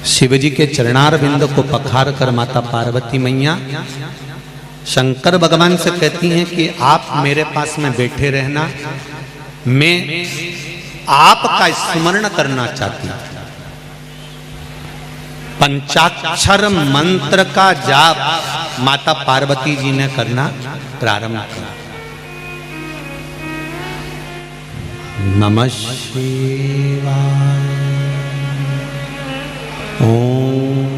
शिव जी के चरणारविंद को पखार कर माता पार्वती मैया शंकर भगवान से कहती हैं कि आप मेरे पास में बैठे रहना, मैं आपका स्मरण करना चाहती हूं। पंचाक्षर मंत्र का जाप माता पार्वती जी ने करना प्रारंभ किया। नमः शिवाय, ओम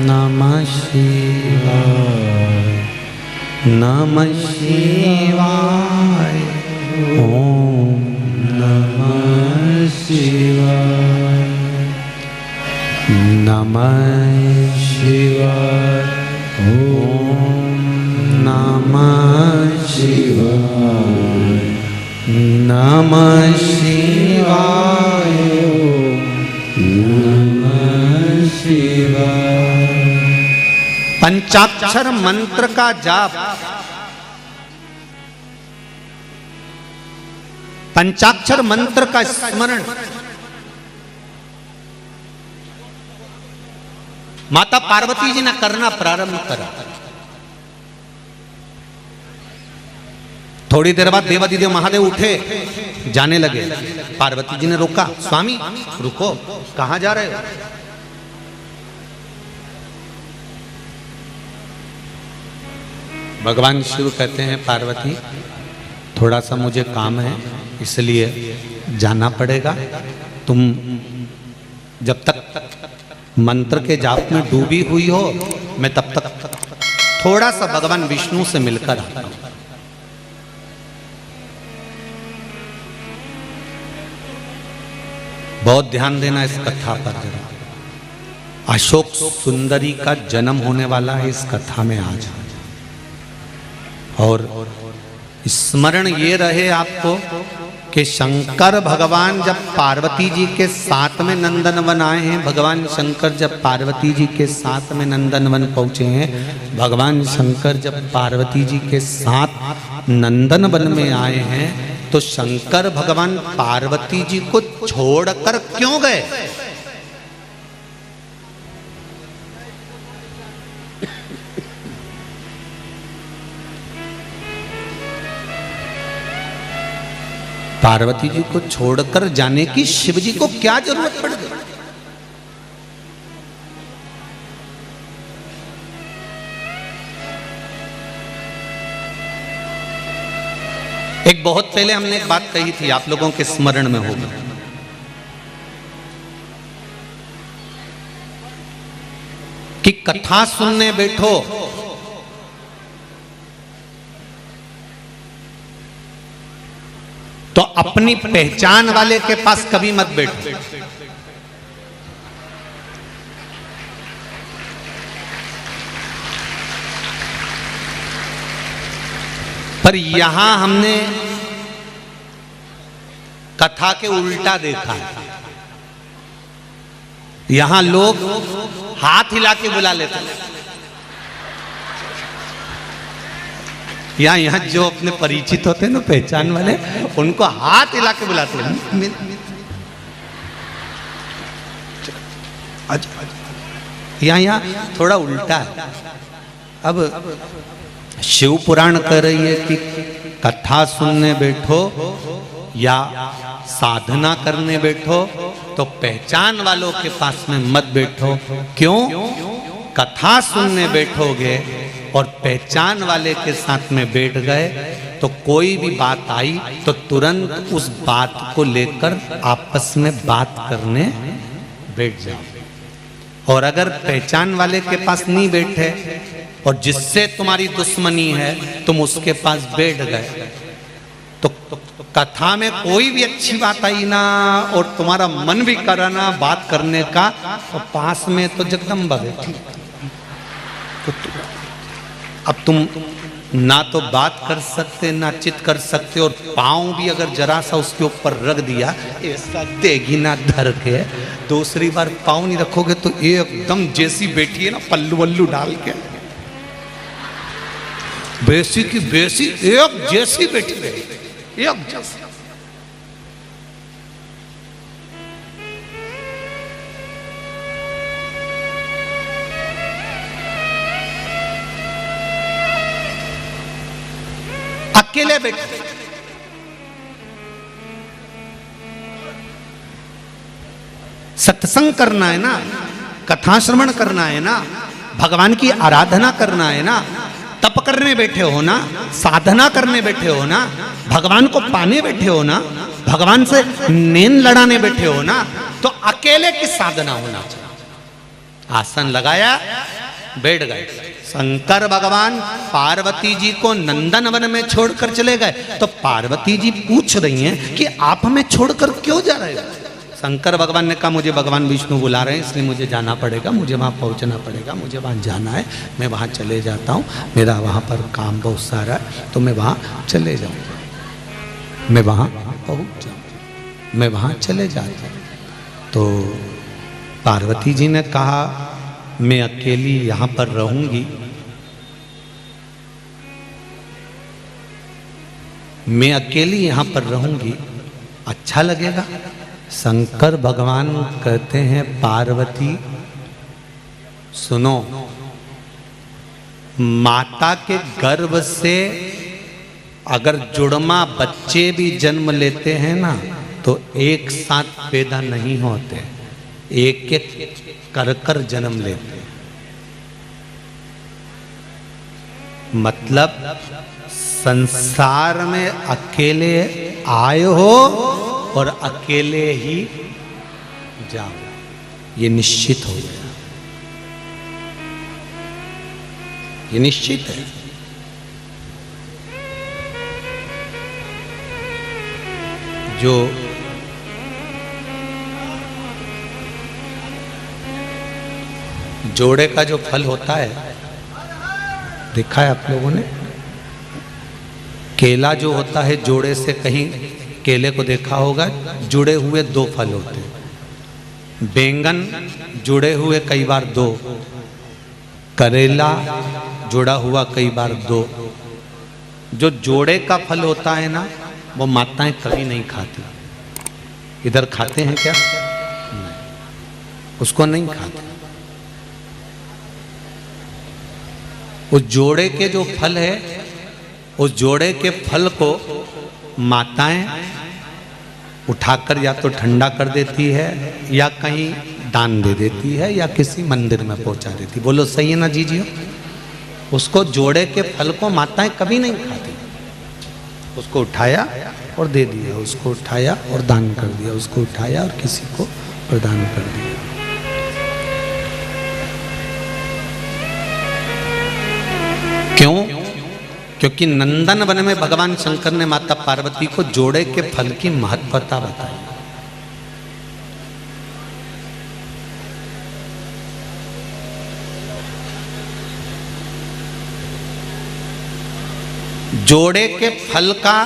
नमः शिवाय, नमः शिवाय, ओम नमः शिवाय, नमः शिवाय, ओम नमः शिवाय, नमः शिवाय, नमः शिवाय। पंचाक्षर मंत्र का जाप, पंचाक्षर मंत्र का स्मरण माता पार्वती जी ने करना प्रारंभ करा। थोड़ी देर बाद देवादिदेव महादेव उठे, जाने लगे। पार्वती जी ने रोका, स्वामी रुको, कहां जा रहे हो? भगवान शिव कहते हैं पार्वती थोड़ा सा मुझे काम है, इसलिए जाना पड़ेगा। तुम जब तक मंत्र के जाप में डूबी हुई हो, मैं तब तक थोड़ा सा भगवान विष्णु से मिलकर आता हूं। बहुत ध्यान देना इस कथा पर जरा। अशोक सुंदरी का जन्म होने वाला है इस कथा में आज। और स्मरण ये रहे आपको कि शंकर भगवान जब पार्वती जी के साथ में नंदनवन आए हैं, भगवान शंकर जब पार्वती जी के साथ में नंदनवन पहुंचे हैं, भगवान शंकर जब पार्वती जी के साथ नंदनवन में आए हैं, तो शंकर भगवान पार्वती जी को छोड़कर क्यों गए? पार्वती जी को छोड़कर जाने की शिव जी को क्या जरूरत पड़ गई? एक बहुत पहले हमने एक बात कही थी, आप लोगों के स्मरण में होगी, कि कथा सुनने बैठो तो अपनी पहचान वाले के पास कभी मत बैठो। पर यहां हमने कथा के उल्टा देखा है। यहां लोग हाथ हिला के बुला लेते हैं। यहां जो अपने परिचित होते हैं ना, पहचान वाले, उनको हाथ हिला के बुलाते हैं। यहाँ थोड़ा उल्टा है। अब शिव पुराण कह रही है कि कथा सुनने बैठो या साधना करने बैठो तो पहचान वालों के पास में मत बैठो। क्यों? कथा सुनने बैठोगे और पहचान वाले के साथ में बैठ गए तो कोई भी बात आई तो तुरंत उस बात को लेकर आपस में बात करने बैठ जाओ। और अगर पहचान वाले के पास नहीं बैठे और जिससे तुम्हारी दुश्मनी है तुम उसके पास बैठ गए तो कथा में कोई भी अच्छी बात आई ना और तुम्हारा मन भी करा ना बात करने का, तो पास में तो जगदम्बा बैठी। तो अब तुम ना तो बात कर सकते ना चित कर सकते, और पाँव भी अगर जरा सा उसके ऊपर रख दिया ऐसा देगी ना धर के, दूसरी बार पाँव नहीं रखोगे तो एकदम जैसी बैठी है ना पल्लू वल्लू डाल के, बेसी की बेसी एक जैसी बैठी रही, एक जैसी। अकेले बैठे सत्संग करना है ना, कथा श्रवण करना है ना, भगवान की आराधना करना है ना, तप करने बैठे हो ना, साधना करने बैठे हो ना, भगवान को पाने बैठे हो ना, भगवान से नैन लड़ाने बैठे हो ना, तो अकेले की साधना होना चाहिए। आसन लगाया, बैठ गए। शंकर भगवान पार्वती जी को नंदन वन में छोड़कर चले गए तो पार्वती जी पूछ रही हैं कि आप हमें छोड़कर क्यों जा रहे हो? शंकर भगवान ने कहा मुझे भगवान विष्णु बुला रहे हैं इसलिए मुझे जाना पड़ेगा, मुझे वहाँ पहुँचना पड़ेगा, मुझे वहाँ जाना है, मैं वहाँ चले जाता हूँ, मेरा वहाँ पर काम बहुत सारा है तो मैं वहाँ चले जाऊँगा, मैं वहाँ पहुँच जाऊँ, मैं वहाँ चले जाता हूँ। तो पार्वती जी ने कहा मैं अकेली यहाँ पर रहूँगी, मैं अकेली यहाँ पर रहूँगी, अच्छा लगेगा? शंकर भगवान कहते हैं पार्वती सुनो, माता के गर्भ से अगर जुड़मा बच्चे भी जन्म लेते हैं ना तो एक साथ पैदा नहीं होते, एक एक कर कर जन्म लेते हैं। मतलब संसार में अकेले आए हो और अकेले ही जाओ, ये निश्चित हो गया, ये निश्चित है। जो जोड़े का जो फल होता है देखा है आप लोगों ने, केला जो होता है जोड़े से, कहीं केले को देखा होगा जुड़े हुए दो फल होते हैं, बैंगन जुड़े हुए कई बार दो, करेला जुड़ा हुआ कई बार दो। जो जोड़े का फल होता है ना वो माताएं कभी नहीं खाती। इधर खाते हैं क्या? नहीं, उसको नहीं खाते। उस जोड़े के जो फल है, उस जोड़े के फल को माताएं उठाकर या तो ठंडा कर देती है या कहीं दान दे देती है या किसी मंदिर में पहुंचा देती। बोलो सही है ना जीजियो? उसको जोड़े के फल को माताएं कभी नहीं खाती। उसको उठाया और दे दिया, उसको उठाया और दान कर दिया, उसको उठाया और किसी को प्रदान कर दिया। क्यों? क्योंकि नंदन वन में भगवान शंकर ने माता पार्वती को जोड़े के फल की महत्वता बताई। जोड़े के फल का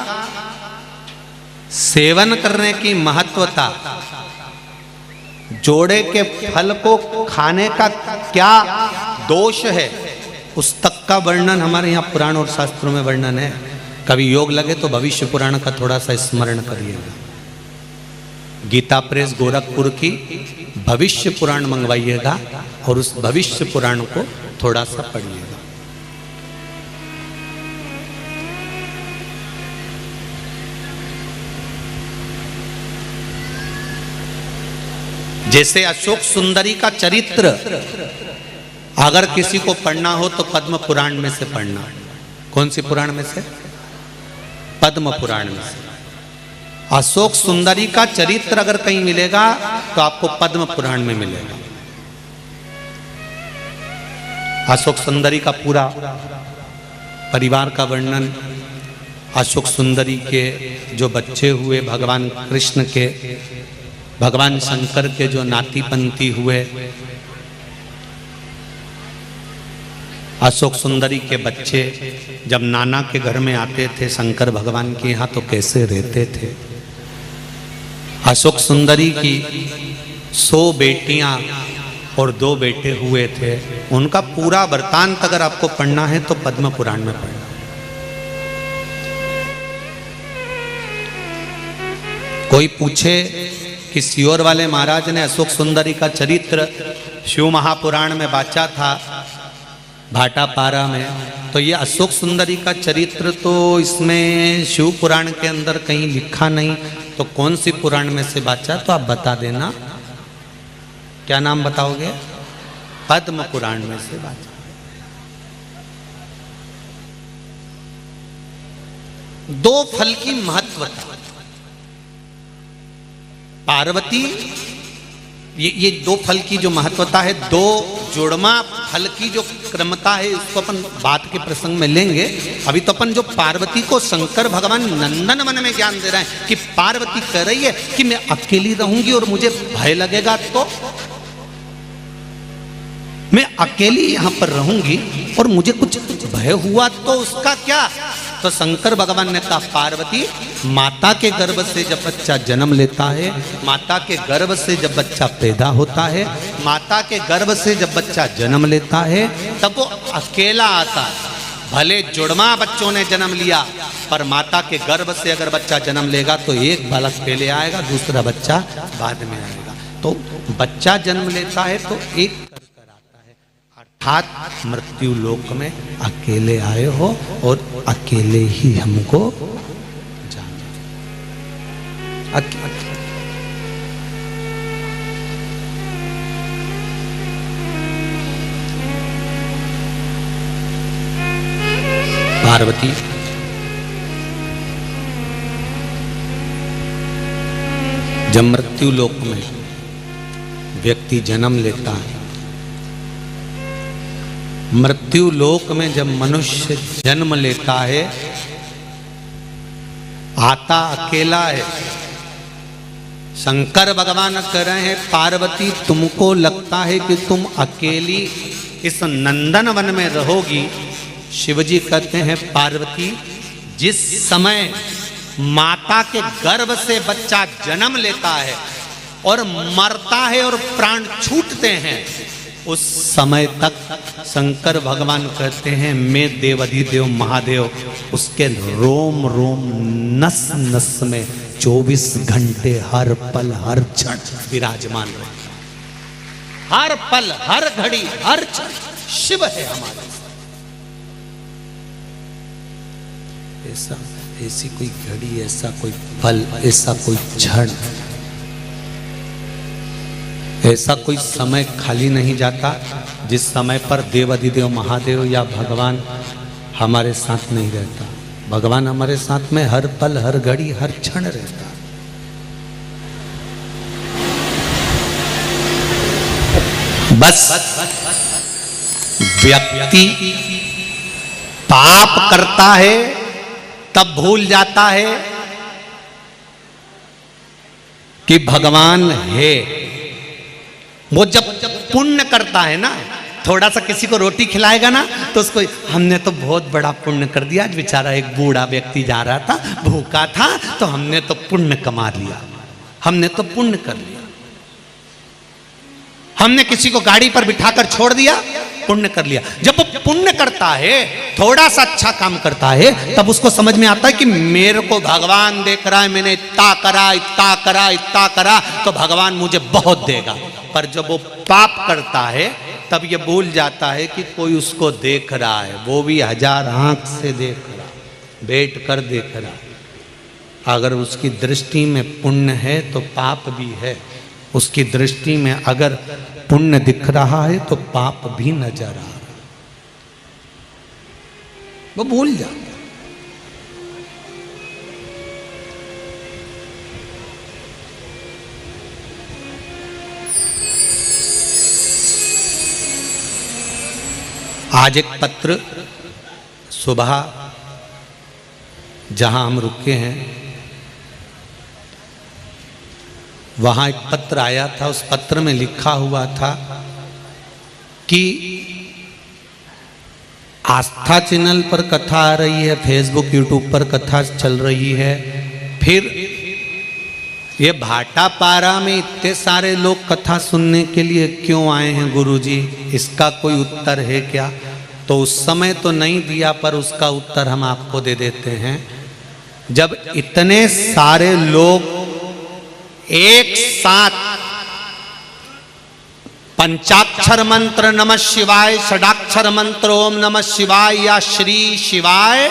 सेवन करने की महत्वता, जोड़े के फल को खाने का क्या दोष है, उस तक का वर्णन हमारे यहाँ पुराण और शास्त्रों में वर्णन है। कभी योग लगे तो भविष्य पुराण का थोड़ा सा स्मरण करिएगा। गीता प्रेस गोरखपुर की भविष्य पुराण मंगवाइएगा और उस भविष्य पुराण को थोड़ा सा पढ़िएगा। जैसे अशोक सुंदरी का चरित्र अगर किसी को पढ़ना हो तो पद्म पुराण में से पढ़ना। कौन सी पुराण में से? पद्म पुराण में से। अशोक सुंदरी का चरित्र अगर कहीं मिलेगा तो आपको पद्म पुराण में मिलेगा। अशोक सुंदरी का पूरा परिवार का वर्णन, अशोक सुंदरी के जो बच्चे हुए, भगवान कृष्ण के, भगवान शंकर के जो नाती पंती हुए, अशोक सुंदरी के बच्चे जब नाना के घर में आते थे शंकर भगवान के यहाँ तो कैसे रहते थे। अशोक सुंदरी की 100 बेटियां और 2 बेटे हुए थे। उनका पूरा वृतांत अगर आपको पढ़ना है तो पद्म पुराण में पढ़ना। कोई पूछे कि सियोर वाले महाराज ने अशोक सुंदरी का चरित्र शिव महापुराण में बाचा था, भाटापारा में, तो ये अशोक सुंदरी का चरित्र तो इसमें शिव पुराण के अंदर कहीं लिखा नहीं, तो कौन सी पुराण में से बाचा? तो आप बता देना। क्या नाम बताओगे? पद्म पुराण में से बाचा। दो फल की महत्वता, पार्वती, ये 2 फल की जो महत्वता है, 2 जोड़मा फल की जो क्रमता है, इसको अपन बात के प्रसंग में लेंगे। अभी तो अपन जो पार्वती को शंकर भगवान नंदन वन में ज्ञान दे रहे हैं कि पार्वती कह रही है कि मैं अकेली रहूंगी और मुझे भय लगेगा, तो मैं अकेली यहां पर रहूंगी और मुझे कुछ भय हुआ तो उसका क्या? तो शंकर भगवान ने कहा, पार्वती, माता के गर्भ से जब बच्चा जन्म लेता है, माता के गर्भ से जब बच्चा पैदा होता है, माता के गर्भ से जब बच्चा जन्म लेता है, तब वो अकेला आता है। भले जुड़वा बच्चों ने जन्म लिया, पर माता के गर्भ से अगर बच्चा जन्म लेगा तो एक बालक पहले आएगा, दूसरा बच्चा बाद में आएगा। तो बच्चा जन्म लेता है तो एक अर्थात मृत्यु लोक में अकेले आए हो और अकेले ही हमको जाना। पार्वती जब मृत्यु लोक में व्यक्ति जन्म लेता है, मृत्यु लोक में जब मनुष्य जन्म लेता है, आता अकेला है। शंकर भगवान कह रहे हैं, पार्वती, तुमको लगता है कि तुम अकेली इस नंदन वन में रहोगी। शिवजी कहते हैं, पार्वती, जिस समय माता के गर्भ से बच्चा जन्म लेता है और मरता है और प्राण छूटते हैं, उस समय तक शंकर भगवान कहते हैं, मैं देवाधिदेव महादेव उसके रोम रोम नस नस में 24 घंटे हर पल हर क्षण विराजमान रहे। हर पल हर घड़ी हर क्षण शिव है हमारे। ऐसी कोई घड़ी, ऐसा कोई पल, ऐसा कोई क्षण, ऐसा कोई समय खाली नहीं जाता जिस समय पर देवाधिदेव महादेव या भगवान हमारे साथ नहीं रहता। भगवान हमारे साथ में हर पल हर घड़ी हर क्षण रहता। बस व्यक्ति पाप करता है तब भूल जाता है कि भगवान है। वो जब पुण्य करता है ना, थोड़ा सा किसी को रोटी खिलाएगा ना तो उसको हमने तो बहुत बड़ा पुण्य कर दिया। आज बेचारा एक बूढ़ा व्यक्ति जा रहा था, भूखा था, तो हमने तो पुण्य कमा लिया, हमने तो पुण्य कर लिया। हमने किसी को गाड़ी पर बिठाकर छोड़ दिया, पुण्य कर लिया। जब वो पुण्य करता है, थोड़ा सा अच्छा काम करता है, तब उसको समझ में आता है कि मेरे को भगवान देख रहा है, मैंने इतना करा इतना करा इतना करा तो भगवान मुझे बहुत देगा। पर जब वो पाप करता है तब ये भूल जाता है कि कोई उसको देख रहा है, वो भी 1000 आंख से देख रहा, बैठ कर देख रहा। अगर उसकी दृष्टि में पुण्य है तो पाप भी है, उसकी दृष्टि में अगर पुण्य दिख रहा है तो पाप भी नजर आ रहा, वो भूल जाता। आज एक पत्र सुबह जहां हम रुके हैं वहाँ एक पत्र आया था। उस पत्र में लिखा हुआ था कि आस्था चैनल पर कथा आ रही है, फेसबुक यूट्यूब पर कथा चल रही है, फिर ये भाटापारा में इतने सारे लोग कथा सुनने के लिए क्यों आए हैं गुरुजी, इसका कोई उत्तर है क्या? तो उस समय तो नहीं दिया, पर उसका उत्तर हम आपको दे देते हैं। जब इतने सारे लोग एक साथ पंचाक्षर मंत्र नमः शिवाय, षडाक्षर मंत्र ओम नमः शिवाय या श्री शिवाय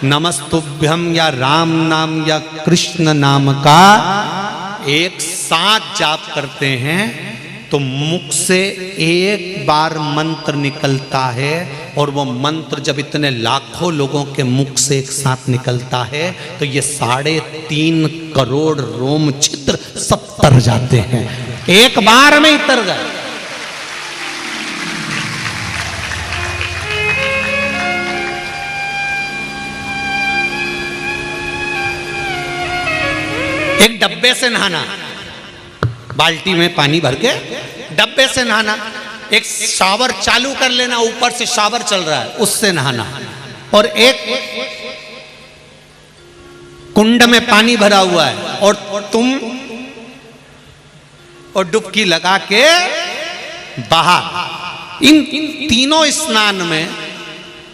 नमस्तुभ्यम या राम नाम या कृष्ण नाम का एक साथ जाप करते हैं तो मुख से एक बार मंत्र निकलता है, और वो मंत्र जब इतने लाखों लोगों के मुख से एक साथ निकलता है तो ये 3.5 करोड़ रोम छिद्र सब तर जाते हैं, एक बार में ही तर गए। एक डब्बे से नहाना, बाल्टी में पानी भर के डब्बे से नहाना, एक शावर चालू कर लेना, ऊपर से शावर चल रहा है उससे नहाना, और एक कुंड में पानी भरा हुआ है और तुम और डुबकी लगा के बाहर। इन तीनों स्नान में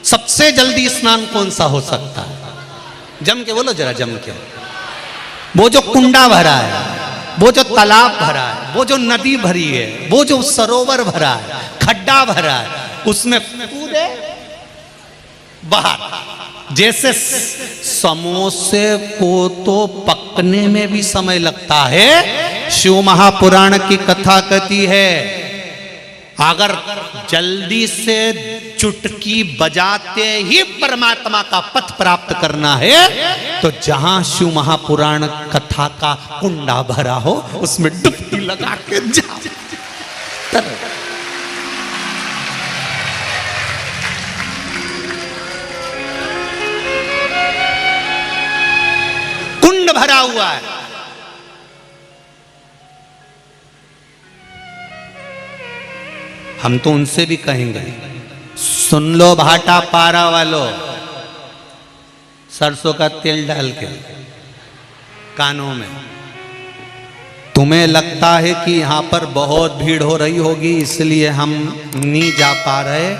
सबसे जल्दी स्नान कौन सा हो सकता है? जम के बोलो जरा, जम के। वो जो कुंडा भरा है, वो जो तालाब भरा है, वो जो नदी भरी है, वो जो सरोवर भरा है, खड्डा भरा है, उसमें कूदे बाहर। जैसे समोसे को तो पकने में भी समय लगता है, शिव महापुराण की कथा कहती है अगर जल्दी से चुटकी बजाते ही परमात्मा का पथ प्राप्त करना है तो जहां शिव महापुराण कथा का कुंडा भरा हो उसमें डुबकी लगा के जाओ। कुंड भरा हुआ है, हम तो उनसे भी कहेंगे सुन लो भाटापारा वालों, सरसों का तेल डाल के कानों में। तुम्हें लगता है कि यहाँ पर बहुत भीड़ हो रही होगी इसलिए हम नहीं जा पा रहे,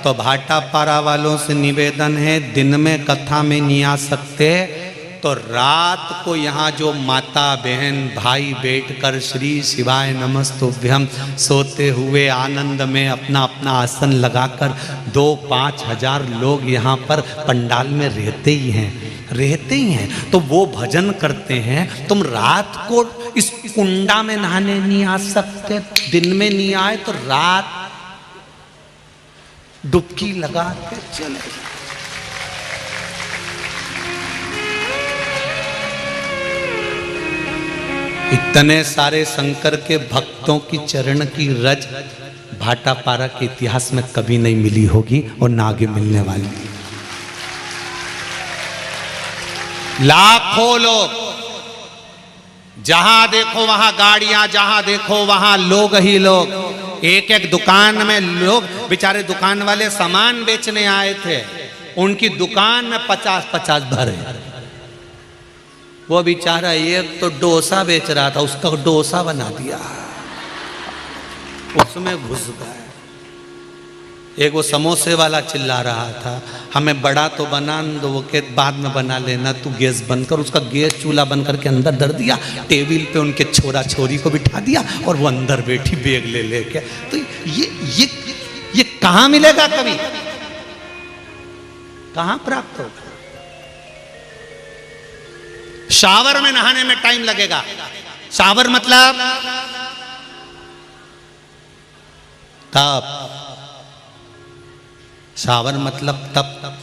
तो भाटापारा वालों से निवेदन है दिन में कथा में नहीं आ सकते तो रात को यहाँ जो माता बहन भाई बैठकर श्री शिवाय नमस्तुभ्यम सोते हुए आनंद में अपना अपना आसन लगाकर 2-5 हजार लोग यहाँ पर पंडाल में रहते ही हैं तो वो भजन करते हैं। तुम रात को इस कुंडा में नहाने नहीं आ सकते, दिन में नहीं आए तो रात डुबकी लगा के चले। इतने सारे शंकर के भक्तों की चरण की रज भाटापारा के इतिहास में कभी नहीं मिली होगी और ना आगे मिलने वाली। लाखों लोग जहां देखो वहां गाड़ियां, जहां देखो वहां लोग ही लोग। एक एक दुकान में लोग, बेचारे दुकान वाले सामान बेचने आए थे, उनकी दुकान में 50-50 भरे। वो बेचारा एक तो डोसा बेच रहा था, उसका डोसा बना दिया, उसमें घुस गए। एक वो समोसे वाला चिल्ला रहा था, हमें बड़ा तो बना दो, वो के बाद में बना लेना, तू गैस बंद कर। उसका गैस चूल्हा बंद करके अंदर धर दिया, टेबल पे उनके छोरा छोरी को बिठा दिया और वो अंदर बैठी बैग ले लेके। तो ये कहां मिलेगा, कभी कहां प्राप्त होगा? शावर में नहाने में टाइम लगेगा। शावर मतलब तप, शावर मतलब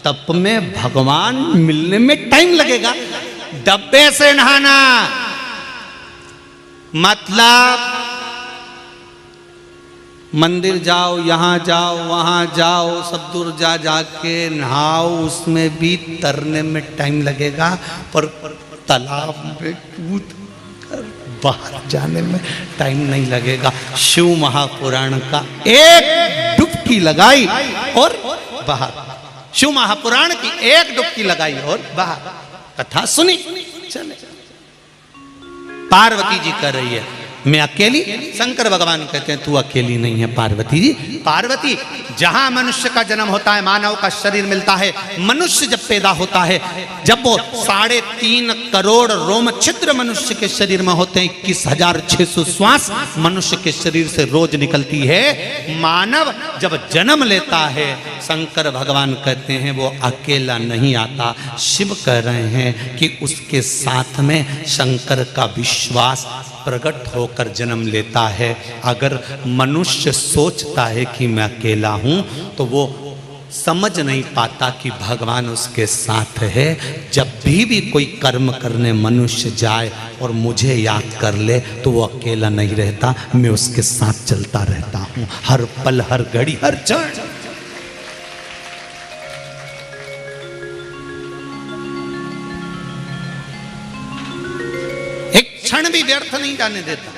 तप में भगवान मिलने में टाइम लगेगा। डब्बे से नहाना मतलब मंदिर जाओ, यहां जाओ, वहां जाओ, सब दूर जा जाके नहाओ, उसमें भी तरने में टाइम लगेगा। पर तालाब में कूद कर बाहर जाने में टाइम नहीं लगेगा। शिव महापुराण का एक डुबकी लगाई और बाहर, शिव महापुराण की एक डुबकी लगाई और बाहर, कथा सुनी, चले। पार्वती जी कर रही है, मैं अकेली। शंकर भगवान कहते हैं तू अकेली नहीं है पार्वती जी। पार्वती, जहां मनुष्य का जन्म होता है, मानव का शरीर मिलता है, मनुष्य जब पैदा होता है, जब वो 3.5 करोड़ रोम छिद्र मनुष्य के शरीर में होते हैं, 21,600 श्वास मनुष्य के शरीर से रोज निकलती है। मानव जब जन्म लेता है, शंकर भगवान कहते हैं वो अकेला नहीं आता। शिव कह रहे हैं कि उसके साथ में शंकर का विश्वास प्रकट होकर जन्म लेता है। अगर मनुष्य सोचता है कि मैं अकेला हूं, तो वो समझ नहीं पाता कि भगवान उसके साथ है। जब भी कोई कर्म करने मनुष्य जाए और मुझे याद कर ले, तो वो अकेला नहीं रहता, मैं उसके साथ चलता रहता हूं, हर पल, हर घड़ी, हर क्षण। क्षण भी व्यर्थ नहीं जाने देता।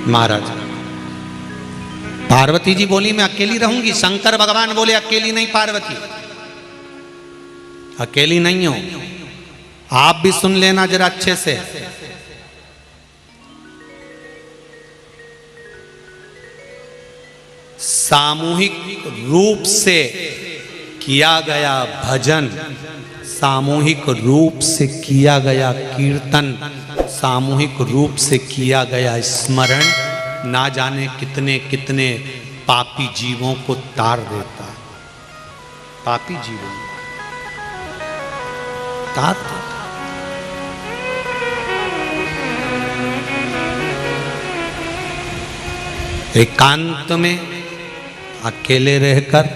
महाराज, पार्वती जी बोली मैं अकेली रहूंगी। शंकर भगवान बोले अकेली नहीं पार्वती, अकेली नहीं हो। आप भी सुन लेना जरा अच्छे से। सामूहिक रूप से किया गया भजन, सामूहिक रूप से किया गया कीर्तन, सामूहिक रूप से किया गया स्मरण, ना जाने कितने कितने पापी जीवों को तार देता है। पापी जीवों तार देता। एकांत में अकेले रहकर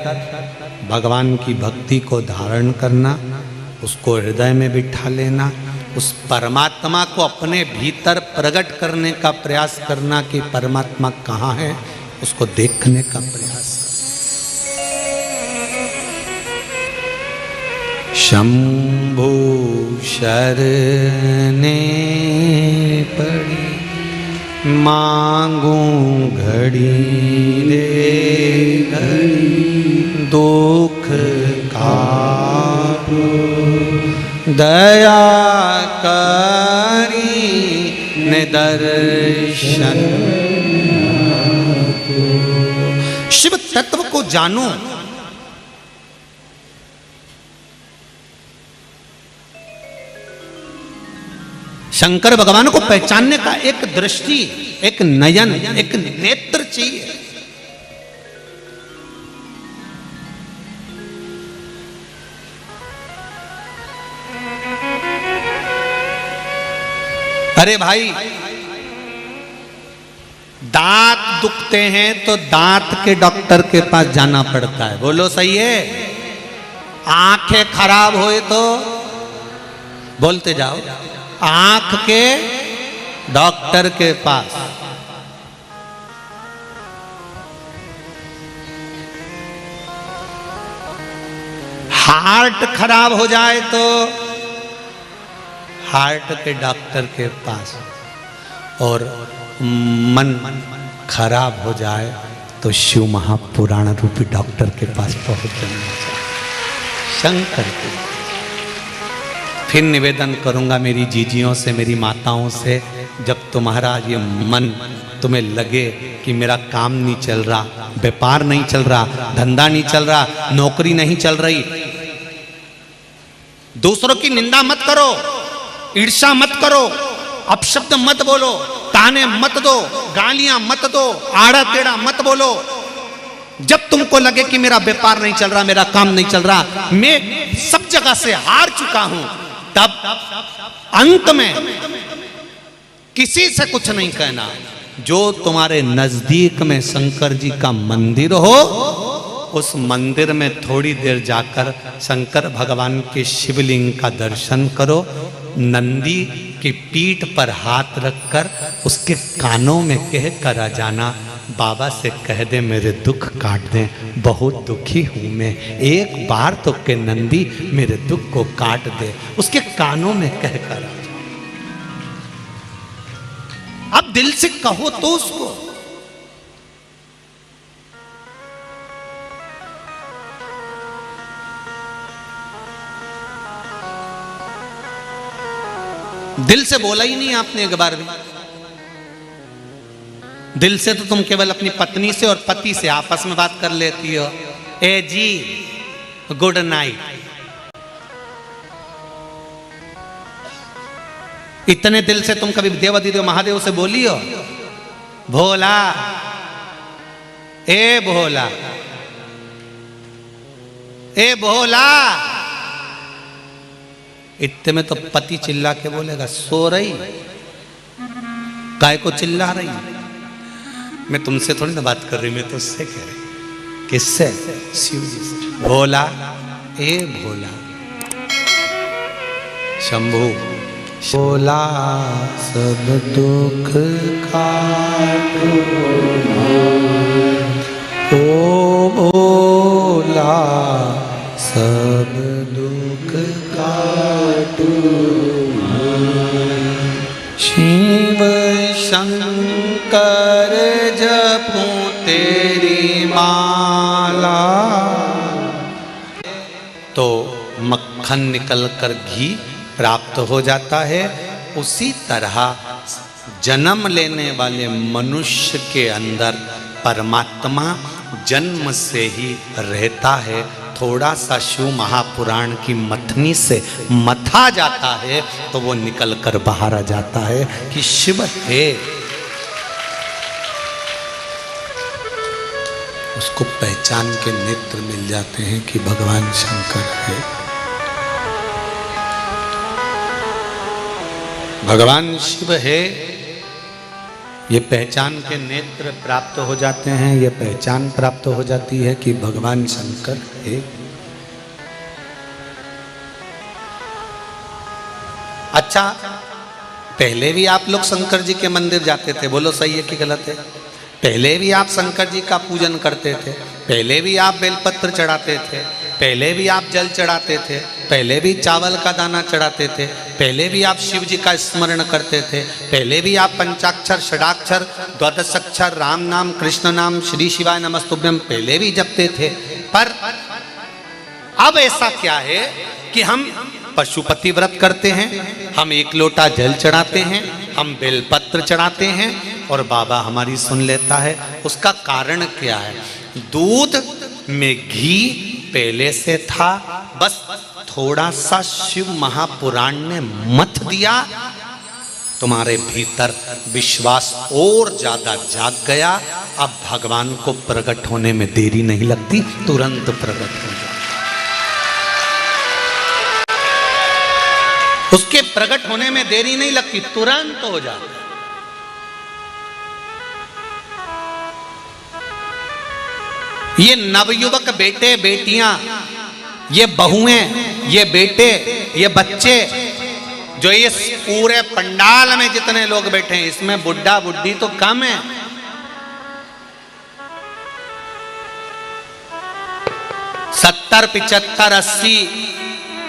भगवान की भक्ति को धारण करना, उसको हृदय में बिठा लेना, उस परमात्मा को अपने भीतर प्रकट करने का प्रयास करना कि परमात्मा कहाँ है, उसको देखने का प्रयास। शंभु शरणे पड़ी मांगूं घड़ी रे घड़ी, दुख काटो दया करी निदर्शन। शिव तत्व को जानो। शंकर भगवान को पहचानने का एक दृष्टि, एक नयन, एक नेत्र चाहिए। अरे भाई, दांत दुखते हैं तो दांत के डॉक्टर के पास जाना पड़ता है, बोलो सही है। आंखें खराब होए तो बोलते जाओ, आंख के डॉक्टर के पास। हार्ट खराब हो जाए तो हार्ट के डॉक्टर के पास, और मन खराब हो जाए तो शिव महापुराण रूपी डॉक्टर के पास पहुंच जाना चाहिए, शंकर के। फिर निवेदन करूंगा मेरी जीजियों से, मेरी माताओं से, जब तुम्हारा ये मन तुम्हें लगे कि मेरा काम नहीं चल रहा, व्यापार नहीं चल रहा, धंधा नहीं चल रहा, नौकरी नहीं चल रही, दूसरों की निंदा मत करो, ईर्ष्या मत करो, अपशब्द मत बोलो, ताने मत दो, गालियां मत दो, आड़ा टेढ़ा मत बोलो। जब तुमको लगे कि मेरा व्यापार नहीं चल रहा, मेरा काम नहीं चल रहा, मैं सब जगह से हार चुका हूं, तब अंत में किसी से कुछ नहीं कहना। जो तुम्हारे नजदीक में शंकर जी का मंदिर हो, उस मंदिर में थोड़ी देर जाकर शंकर भगवान के शिवलिंग का दर्शन करो, नंदी की पीठ पर हाथ रखकर उसके कानों में कह कर आ जाना, बाबा से कह दे मेरे दुख काट दें, बहुत दुखी हूं मैं, एक बार तो के नंदी मेरे दुख को काट दे, उसके कानों में कह कर आ जाओ। अब दिल से कहो तो उसको। दिल से बोला ही नहीं आपने एक बार भी। दिल से तो तुम केवल अपनी पत्नी से और पति से आपस में बात कर लेती हो, ए जी गुड नाइट। इतने दिल से तुम कभी देवाधिदेव महादेव से बोली हो, भोला ए भोला, ए भोला। इतने में तो पति चिल्ला के बोलेगा, सो रही, काय को चिल्ला रही। मैं तुमसे थोड़ी ना बात कर रही, मैं तो उससे कह रही। किससे? शिव जी से। भोला ए भोला, शंभू भोला सब दुख काटो, ओ भोला सब दुख काटो, शिव शंकर जपूं तेरी माला। तो मक्खन निकलकर घी प्राप्त हो जाता है। उसी तरह जन्म लेने वाले मनुष्य के अंदर परमात्मा जन्म से ही रहता है। थोड़ा सा शिव महापुराण की मथनी से मथा जाता है तो वो निकल कर बाहर आ जाता है कि शिव है। उसको पहचान के नेत्र मिल जाते हैं कि भगवान शंकर है, भगवान शिव है। ये पहचान के नेत्र प्राप्त हो जाते हैं, ये पहचान प्राप्त हो जाती है कि भगवान शंकर है। अच्छा, पहले भी आप लोग शंकर जी के मंदिर जाते थे, बोलो सही है कि गलत है? पहले भी आप शंकर जी का पूजन करते थे, पहले भी आप बेलपत्र चढ़ाते थे, पहले भी आप जल चढ़ाते थे, पहले भी चावल का दाना चढ़ाते थे, पहले भी आप शिव जी का स्मरण करते थे, पहले भी आप पंचाक्षर षडाक्षर द्वादशाक्षर राम नाम कृष्ण नाम श्री शिवाय नमस्तुभ्यम पहले भी जपते थे। पर अब ऐसा क्या है कि हम पशुपति व्रत करते हैं, हम एक लोटा जल चढ़ाते हैं, हम बेलपत्र चढ़ाते हैं और बाबा हमारी सुन लेता है। उसका कारण क्या है? दूध में घी पहले से था, बस थोड़ा सा शिव महापुराण ने मथ दिया, तुम्हारे भीतर विश्वास और ज्यादा जाग गया। अब भगवान को प्रकट होने में देरी नहीं लगती, तुरंत प्रकट हो जाता। उसके प्रकट होने में देरी नहीं लगती, तुरंत हो जाता। ये नवयुवक बेटे बेटियां, ये बहुएं, ये बेटे, ये बच्चे, जो इस पूरे पंडाल में जितने लोग बैठे हैं, इसमें बुढ़ा बुढ़ी तो कम है। 70, 75, 80,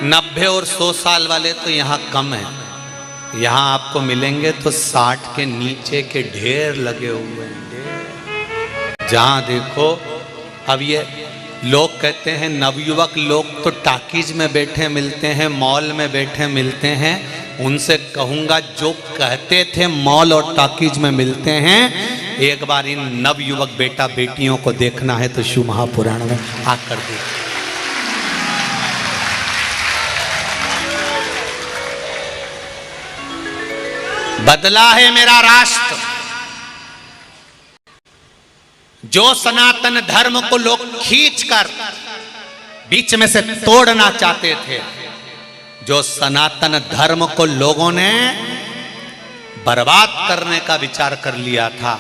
90 और 100 साल वाले तो यहाँ कम है। यहाँ आपको मिलेंगे तो 60 के नीचे के ढेर लगे हुए हैं, जहाँ देखो। अब ये लोग कहते हैं नवयुवक लोग तो टाकीज में बैठे मिलते हैं, मॉल में बैठे मिलते हैं। उनसे कहूँगा जो कहते थे मॉल और टाकीज में मिलते हैं, एक बार इन नवयुवक बेटा बेटियों को देखना है तो शिव महापुराण में आकर देखो। बदला है मेरा राष्ट्र। जो सनातन धर्म को लोग खींचकर बीच में से तोड़ना चाहते थे, जो सनातन धर्म को लोगों ने बर्बाद करने का विचार कर लिया था,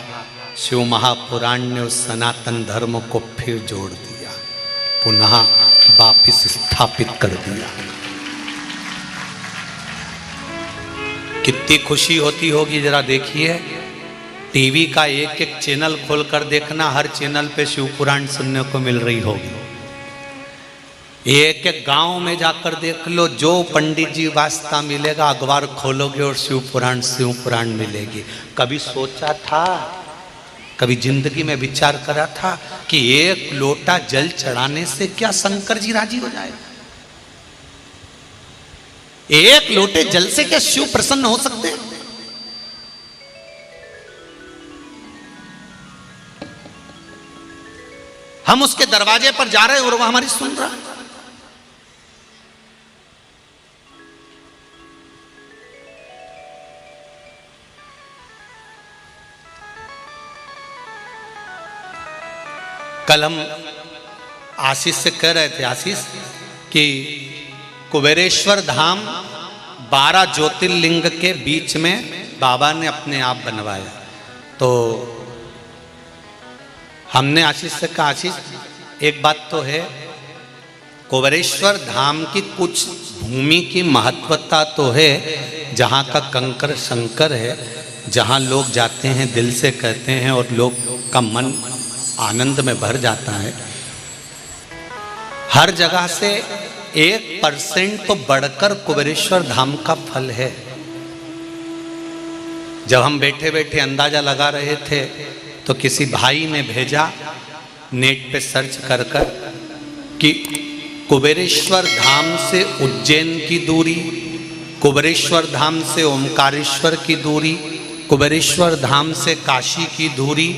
शिव महापुराण ने उस सनातन धर्म को फिर जोड़ दिया, पुनः वापिस स्थापित कर दिया। कितनी खुशी होती होगी जरा देखिए। टीवी का एक एक चैनल खोलकर देखना, हर चैनल पे शिव पुराण सुनने को मिल रही होगी। एक एक गांव में जाकर देख लो, जो पंडित जी वास्ता मिलेगा अखबार खोलोगे और शिव पुराण मिलेगी। कभी सोचा था, कभी जिंदगी में विचार करा था कि एक लोटा जल चढ़ाने से क्या शंकर जी राजी हो जाएगा? एक लोटे जल से क्या शिव प्रसन्न हो सकते हैं? हम उसके दरवाजे पर जा रहे हैं और वह हमारी सुन रहा है। कल हम आशीष से कह रहे थे, आशीष कि कुबेरेश्वर धाम 12 ज्योतिर्लिंग के बीच में बाबा ने अपने आप बनवाया। तो हमने आशीष से कहा, आशीष एक बात तो है, कुबेरेश्वर धाम की कुछ भूमि की महत्वता तो है, जहाँ का कंकर शंकर है, जहाँ लोग जाते हैं दिल से कहते हैं और लोग का मन आनंद में भर जाता है। हर जगह से 1% तो बढ़कर कुबेरेश्वर धाम का फल है। जब हम बैठे बैठे अंदाजा लगा रहे थे तो किसी भाई ने भेजा नेट पे सर्च कर कर कि कुबेरेश्वर धाम से उज्जैन की दूरी, कुबेरेश्वर धाम से ओमकारेश्वर की दूरी, कुबेरेश्वर धाम से काशी की दूरी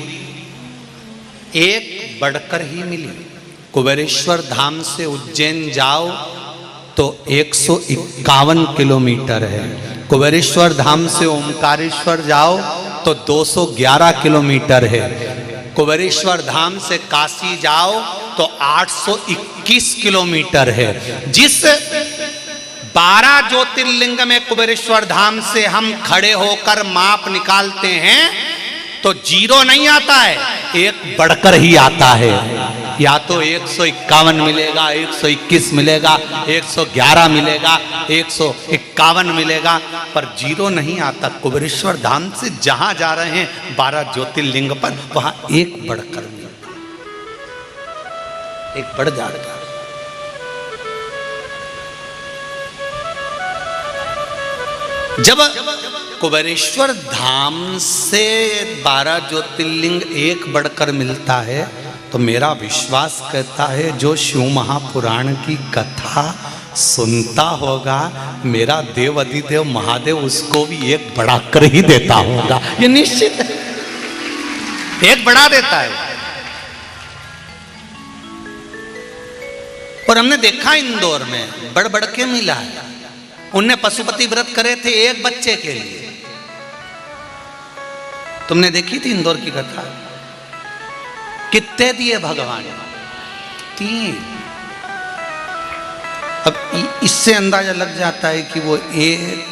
एक बढ़कर ही मिली। कुबेरेश्वर धाम से उज्जैन जाओ तो 151 किलोमीटर है। कुबेरेश्वर धाम से ओमकारेश्वर जाओ तो 211 किलोमीटर है। कुबेरेश्वर धाम से काशी जाओ तो 821 किलोमीटर है। जिस 12 ज्योतिर्लिंग में कुबेरेश्वर धाम से हम खड़े होकर माप निकालते हैं तो 0 नहीं आता है, एक बढ़कर ही आता है। या तो 151 मिलेगा, 121 मिलेगा, 111 मिलेगा, 151 मिलेगा, पर 0 नहीं आता। कुबेरेश्वर धाम से जहां जा रहे हैं 12 ज्योतिर्लिंग पर, वहां एक बढ़कर मिलता, एक बढ़ जाएगा। जब कुबेरेश्वर धाम से 12 ज्योतिर्लिंग एक बढ़कर मिलता है तो मेरा विश्वास कहता है जो शिव महापुराण की कथा सुनता होगा, मेरा देव अधिदेव महादेव उसको भी एक बढ़ाकर ही देता होगा, ये निश्चित है, एक बढ़ा देता है। और हमने देखा इंदौर में बढ़ बढ़ के मिला है। उनने पशुपति व्रत करे थे एक बच्चे के लिए, तुमने देखी थी इंदौर की कथा? कितने दिए भगवान? 3। अब इससे अंदाजा लग जाता है कि वो एक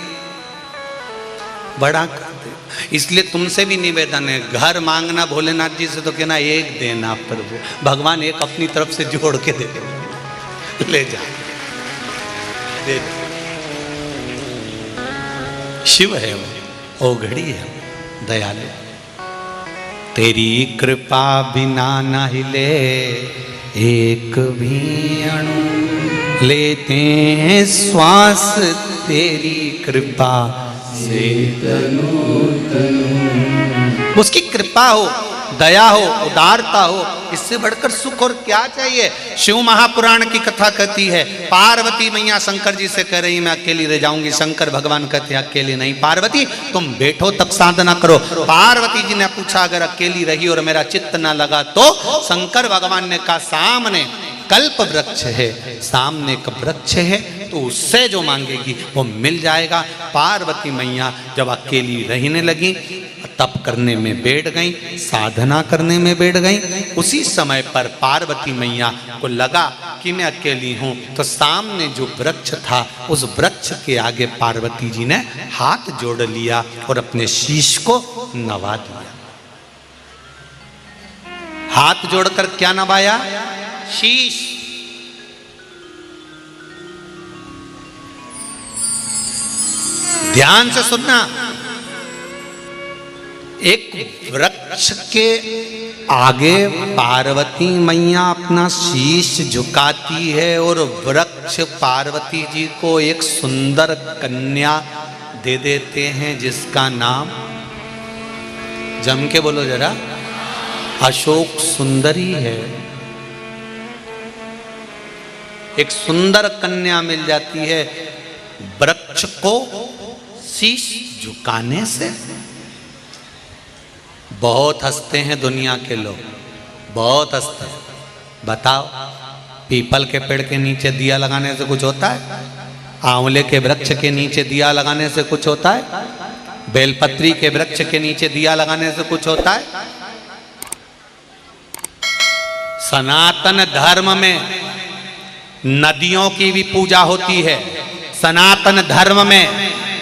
बड़ा कर दे। इसलिए तुमसे भी निवेदन है, घर मांगना भोलेनाथ जी से तो कहना एक देना प्रभु, भगवान एक अपनी तरफ से जोड़ के दे दे, ले जा, दे दे। शिव है वो, ओघड़ी है, दयालु। तेरी कृपा बिना न हिले एक भी अणु, लेते हैं श्वास तेरी कृपा से तनु तनु। उसकी कृपा हो, दया हो, उदारता हो, इससे बढ़कर सुख और क्या चाहिए। शिव महापुराण की कथा कहती है, पार्वती मैया शंकर जी से कह रही मैं अकेली रह जाऊंगी। शंकर भगवान कहते हैं अकेली नहीं पार्वती, तुम बैठो तब साधना करो। पार्वती जी ने पूछा अगर अकेली रही और मेरा चित्त ना लगा तो? शंकर भगवान ने कहा सामने कल्प वृक्ष है, सामने एक वृक्ष है, तो उससे जो मांगेगी वो मिल जाएगा। पार्वती मैया जब अकेली रहने लगी, तप करने में बैठ गई, साधना करने में बैठ गई। उसी समय पर पार्वती मैया को लगा कि मैं अकेली हूँ, तो सामने जो वृक्ष था उस वृक्ष के आगे पार्वती जी ने हाथ जोड़ लिया और अपने शीश को नवा दिया। हाथ जोड़कर क्या नवाया? शीश। ध्यान से सुनना, एक वृक्ष के आगे पार्वती मैया अपना शीश झुकाती है और वृक्ष पार्वती जी को एक सुंदर कन्या दे देते हैं जिसका नाम, जम के बोलो जरा, अशोक सुंदरी है। एक सुंदर कन्या मिल जाती है वृक्ष को शीश झुकाने से। बहुत हंसते हैं दुनिया के लोग, बहुत हंसते हैं। बताओ, पीपल के पेड़ के नीचे दिया लगाने से कुछ होता है? आंवले के वृक्ष के नीचे दिया लगाने से कुछ होता है? बेलपत्री के वृक्ष के नीचे दिया लगाने से कुछ होता है? सनातन धर्म में नदियों की भी पूजा होती है, सनातन धर्म में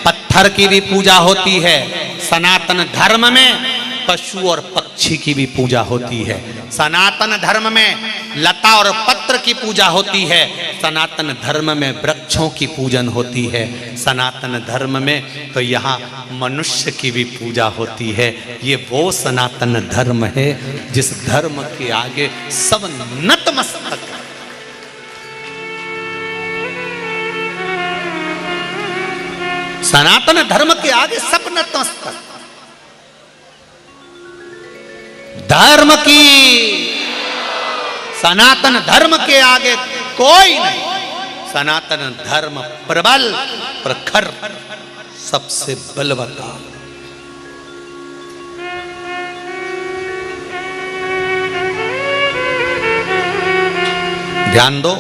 पत्थर की भी पूजा होती है, सनातन धर्म में पशु और पक्षी की भी पूजा होती है, सनातन धर्म में लता और पत्र की पूजा होती है, सनातन धर्म में वृक्षों की पूजन होती है, सनातन धर्म में तो यहाँ मनुष्य की भी पूजा होती है। ये वो सनातन धर्म है जिस धर्म के आगे सब नतमस्तक है। सनातन धर्म के आगे सब नतमस्तक। धर्म की, सनातन धर्म के आगे कोई नहीं। सनातन धर्म प्रबल, प्रखर, सबसे बलवता। ध्यान दो,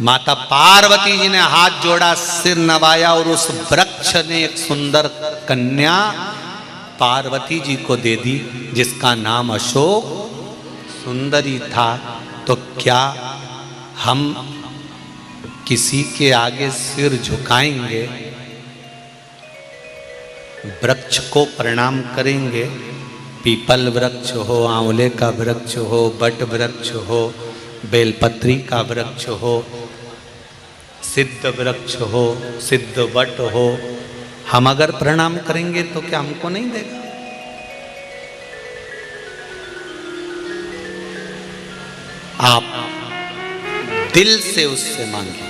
माता पार्वती जी ने हाथ जोड़ा, सिर नवाया और उस वृक्ष ने एक सुंदर कन्या पार्वती जी को दे दी जिसका नाम अशोक सुंदरी था। तो क्या हम किसी के आगे सिर झुकाएंगे, वृक्ष को प्रणाम करेंगे? पीपल वृक्ष हो, आंवले का वृक्ष हो, बट वृक्ष हो, बेलपत्री का वृक्ष हो, सिद्ध वृक्ष हो, सिद्ध वट हो, हम अगर प्रणाम करेंगे तो क्या हमको नहीं देगा? आप दिल से उससे मांगिए।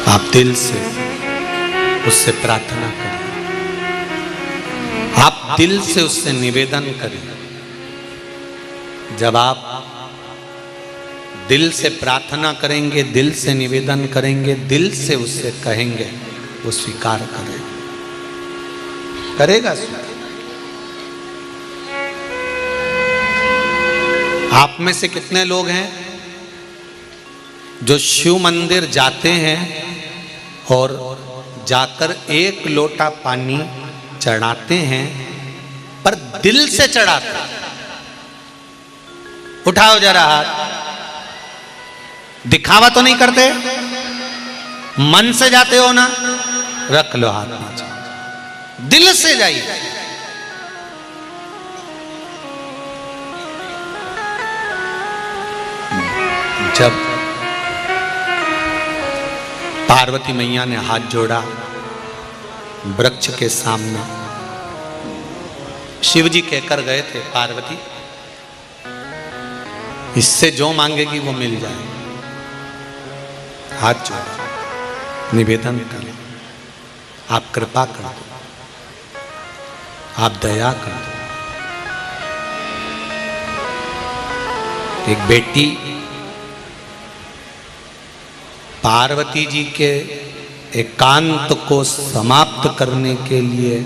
आप दिल से उससे प्रार्थना करें, आप दिल से उससे निवेदन करें। जब आप दिल से प्रार्थना करेंगे, दिल से निवेदन करेंगे, दिल से उससे कहेंगे, वो स्वीकार करेगा, करेगा स्वीकार। आप में से कितने लोग हैं जो शिव मंदिर जाते हैं और जाकर एक लोटा पानी चढ़ाते हैं पर दिल से चढ़ाते हैं? उठाओ जरा हाथ। दिखावा तो नहीं करते? मन से जाते हो ना? रख लो हाथ नीचे, दिल से जाइए। जब पार्वती मैया ने हाथ जोड़ा वृक्ष के सामने। शिव जी कहकर गए थे, पार्वती इससे जो मांगेगी वो मिल जाए। हाथ जोड़ा, निवेदन करें, आप कृपा कर दो, आप दया कर दो। एक बेटी पार्वती जी के एकांत को समाप्त करने के लिए,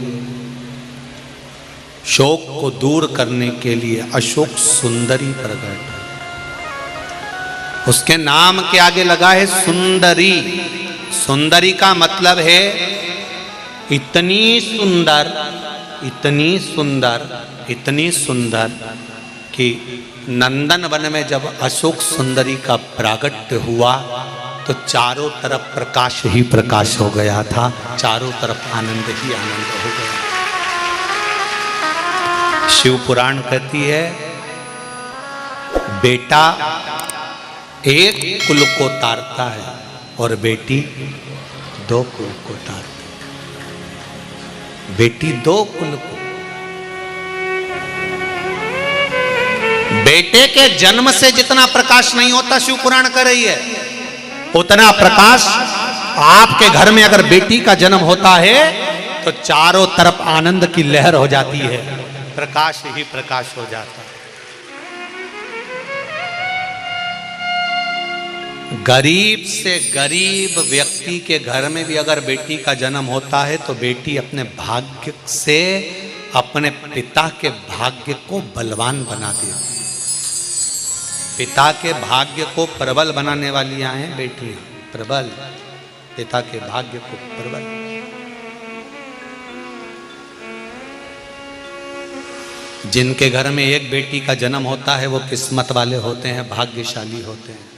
शोक को दूर करने के लिए अशोक सुंदरी प्रकट। उसके नाम के आगे लगा है सुंदरी। सुंदरी का मतलब है इतनी सुंदर, इतनी सुंदर, इतनी सुंदर कि नंदन वन में जब अशोक सुंदरी का प्रागट्य हुआ तो चारों तरफ प्रकाश ही प्रकाश हो गया था, चारों तरफ आनंद ही आनंद हो गया। शिव पुराण कहती है बेटा एक कुल को तारता है और बेटी दो कुल को तारती है। बेटी दो कुल को, बेटे के जन्म से जितना प्रकाश नहीं होता, शिव पुराण कह रही है, उतना प्रकाश आपके घर में अगर बेटी का जन्म होता है तो चारों तरफ आनंद की लहर हो जाती है, प्रकाश ही प्रकाश हो जाता है। गरीब से गरीब व्यक्ति के घर में भी अगर बेटी का जन्म होता है तो बेटी अपने भाग्य से अपने पिता के भाग्य को बलवान बना देती। पिता के भाग्य को प्रबल बनाने वाली हैं बेटियां, प्रबल, पिता के भाग्य को प्रबल। जिनके घर में एक बेटी का जन्म होता है वो किस्मत वाले होते हैं, भाग्यशाली होते हैं।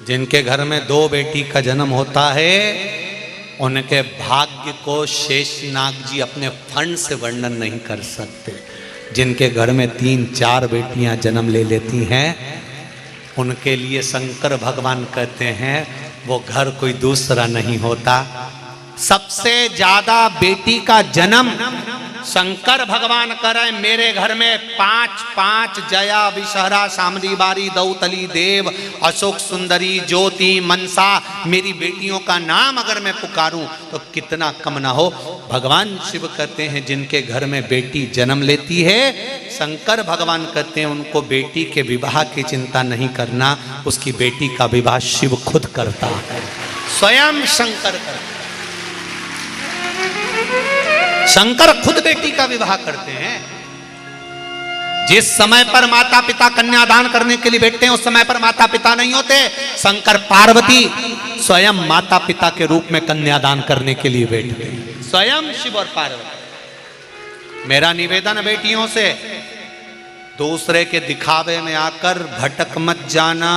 जिनके घर में दो बेटी का जन्म होता है उनके भाग्य को शेषनाग जी अपने फंड से वर्णन नहीं कर सकते। जिनके घर में 3-4 बेटियां जन्म ले लेती हैं उनके लिए शंकर भगवान कहते हैं वो घर कोई दूसरा नहीं होता। सबसे ज्यादा बेटी का जन्म शंकर भगवान करे। मेरे घर में 5 जया, विषहरा, शामली बारी, दौतली, देव, अशोक सुंदरी, ज्योति, मनसा, मेरी बेटियों का नाम अगर मैं पुकारूं तो कितना कम ना हो। भगवान शिव कहते हैं जिनके घर में बेटी जन्म लेती है, शंकर भगवान कहते हैं उनको बेटी के विवाह की चिंता नहीं करना, उसकी बेटी का विवाह शिव खुद करता है, स्वयं शंकर करता है। शंकर खुद बेटी का विवाह करते हैं। जिस समय पर माता पिता कन्यादान करने के लिए बैठते हैं उस समय पर माता पिता नहीं होते। शंकर पार्वती स्वयं माता पिता के रूप में कन्यादान करने के लिए बैठते हैं, स्वयं शिव और पार्वती। मेरा निवेदन बेटियों से, दूसरे के दिखावे में आकर भटक मत जाना।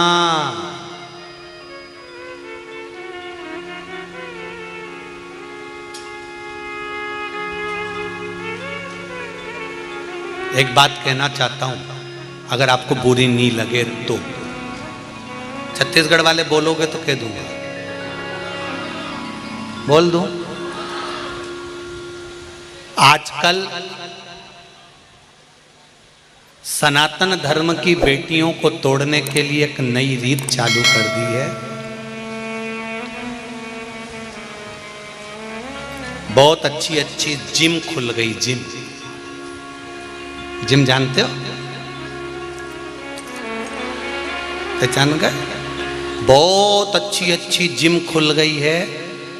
एक बात कहना चाहता हूं, अगर आपको बुरी नहीं लगे तो। छत्तीसगढ़ वाले बोलोगे तो कह दूंगा, बोल दूं। आजकल सनातन धर्म की बेटियों को तोड़ने के लिए एक नई रीत चालू कर दी है। बहुत अच्छी अच्छी जिम खुल गई, जिम। जिम जानते हो, पहचान गए? बहुत अच्छी अच्छी जिम खुल गई है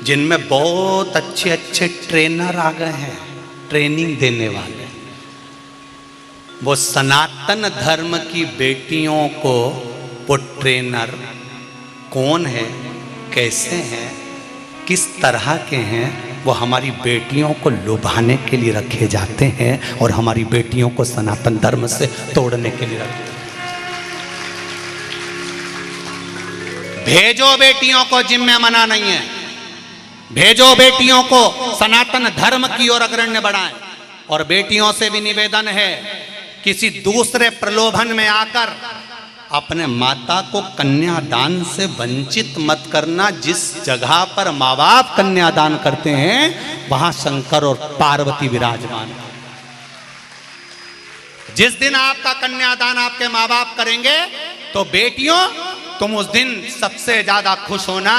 जिनमें बहुत अच्छे अच्छे ट्रेनर आ गए हैं, ट्रेनिंग देने वाले। वो सनातन धर्म की बेटियों को वो ट्रेनर कौन है, कैसे हैं, किस तरह के हैं, वो हमारी बेटियों को लुभाने के लिए रखे जाते हैं और हमारी बेटियों को सनातन धर्म से तोड़ने के लिए रखे। भेजो बेटियों को, जिम में मना नहीं है। भेजो बेटियों को, सनातन धर्म की ओर अग्रण्य बढ़ाएं। और बेटियों से भी निवेदन है, किसी दूसरे प्रलोभन में आकर अपने माता को कन्यादान से वंचित मत करना। जिस जगह पर माँ बाप कन्यादान करते हैं वहां शंकर और पार्वती विराजमान हैं। जिस दिन आपका कन्यादान आपके माँ बाप करेंगे तो बेटियों तुम उस दिन सबसे ज्यादा खुश होना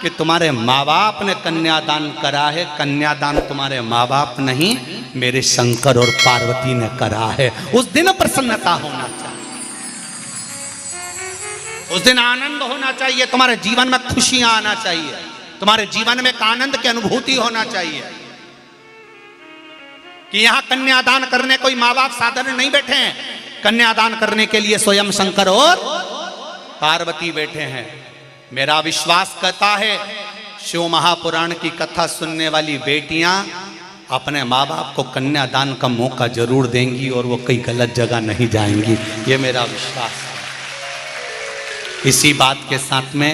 कि तुम्हारे माँ बाप ने कन्यादान करा है। कन्यादान तुम्हारे माँ बाप नहीं, मेरे शंकर और पार्वती ने करा है। उस दिन प्रसन्नता होना चाहिए, उस दिन आनंद होना चाहिए, तुम्हारे जीवन में खुशियां आना चाहिए, तुम्हारे जीवन में एक आनंद की अनुभूति होना चाहिए कि यहां कन्यादान करने कोई माँ बाप साधारण नहीं बैठे हैं। कन्यादान करने के लिए स्वयं शंकर और पार्वती बैठे हैं। मेरा विश्वास कहता है शिव महापुराण की कथा सुनने वाली बेटियां अपने माँ बाप को कन्यादान का मौका जरूर देंगी और वो कई गलत जगह नहीं जाएंगी, ये मेरा विश्वास है। इसी बात के साथ में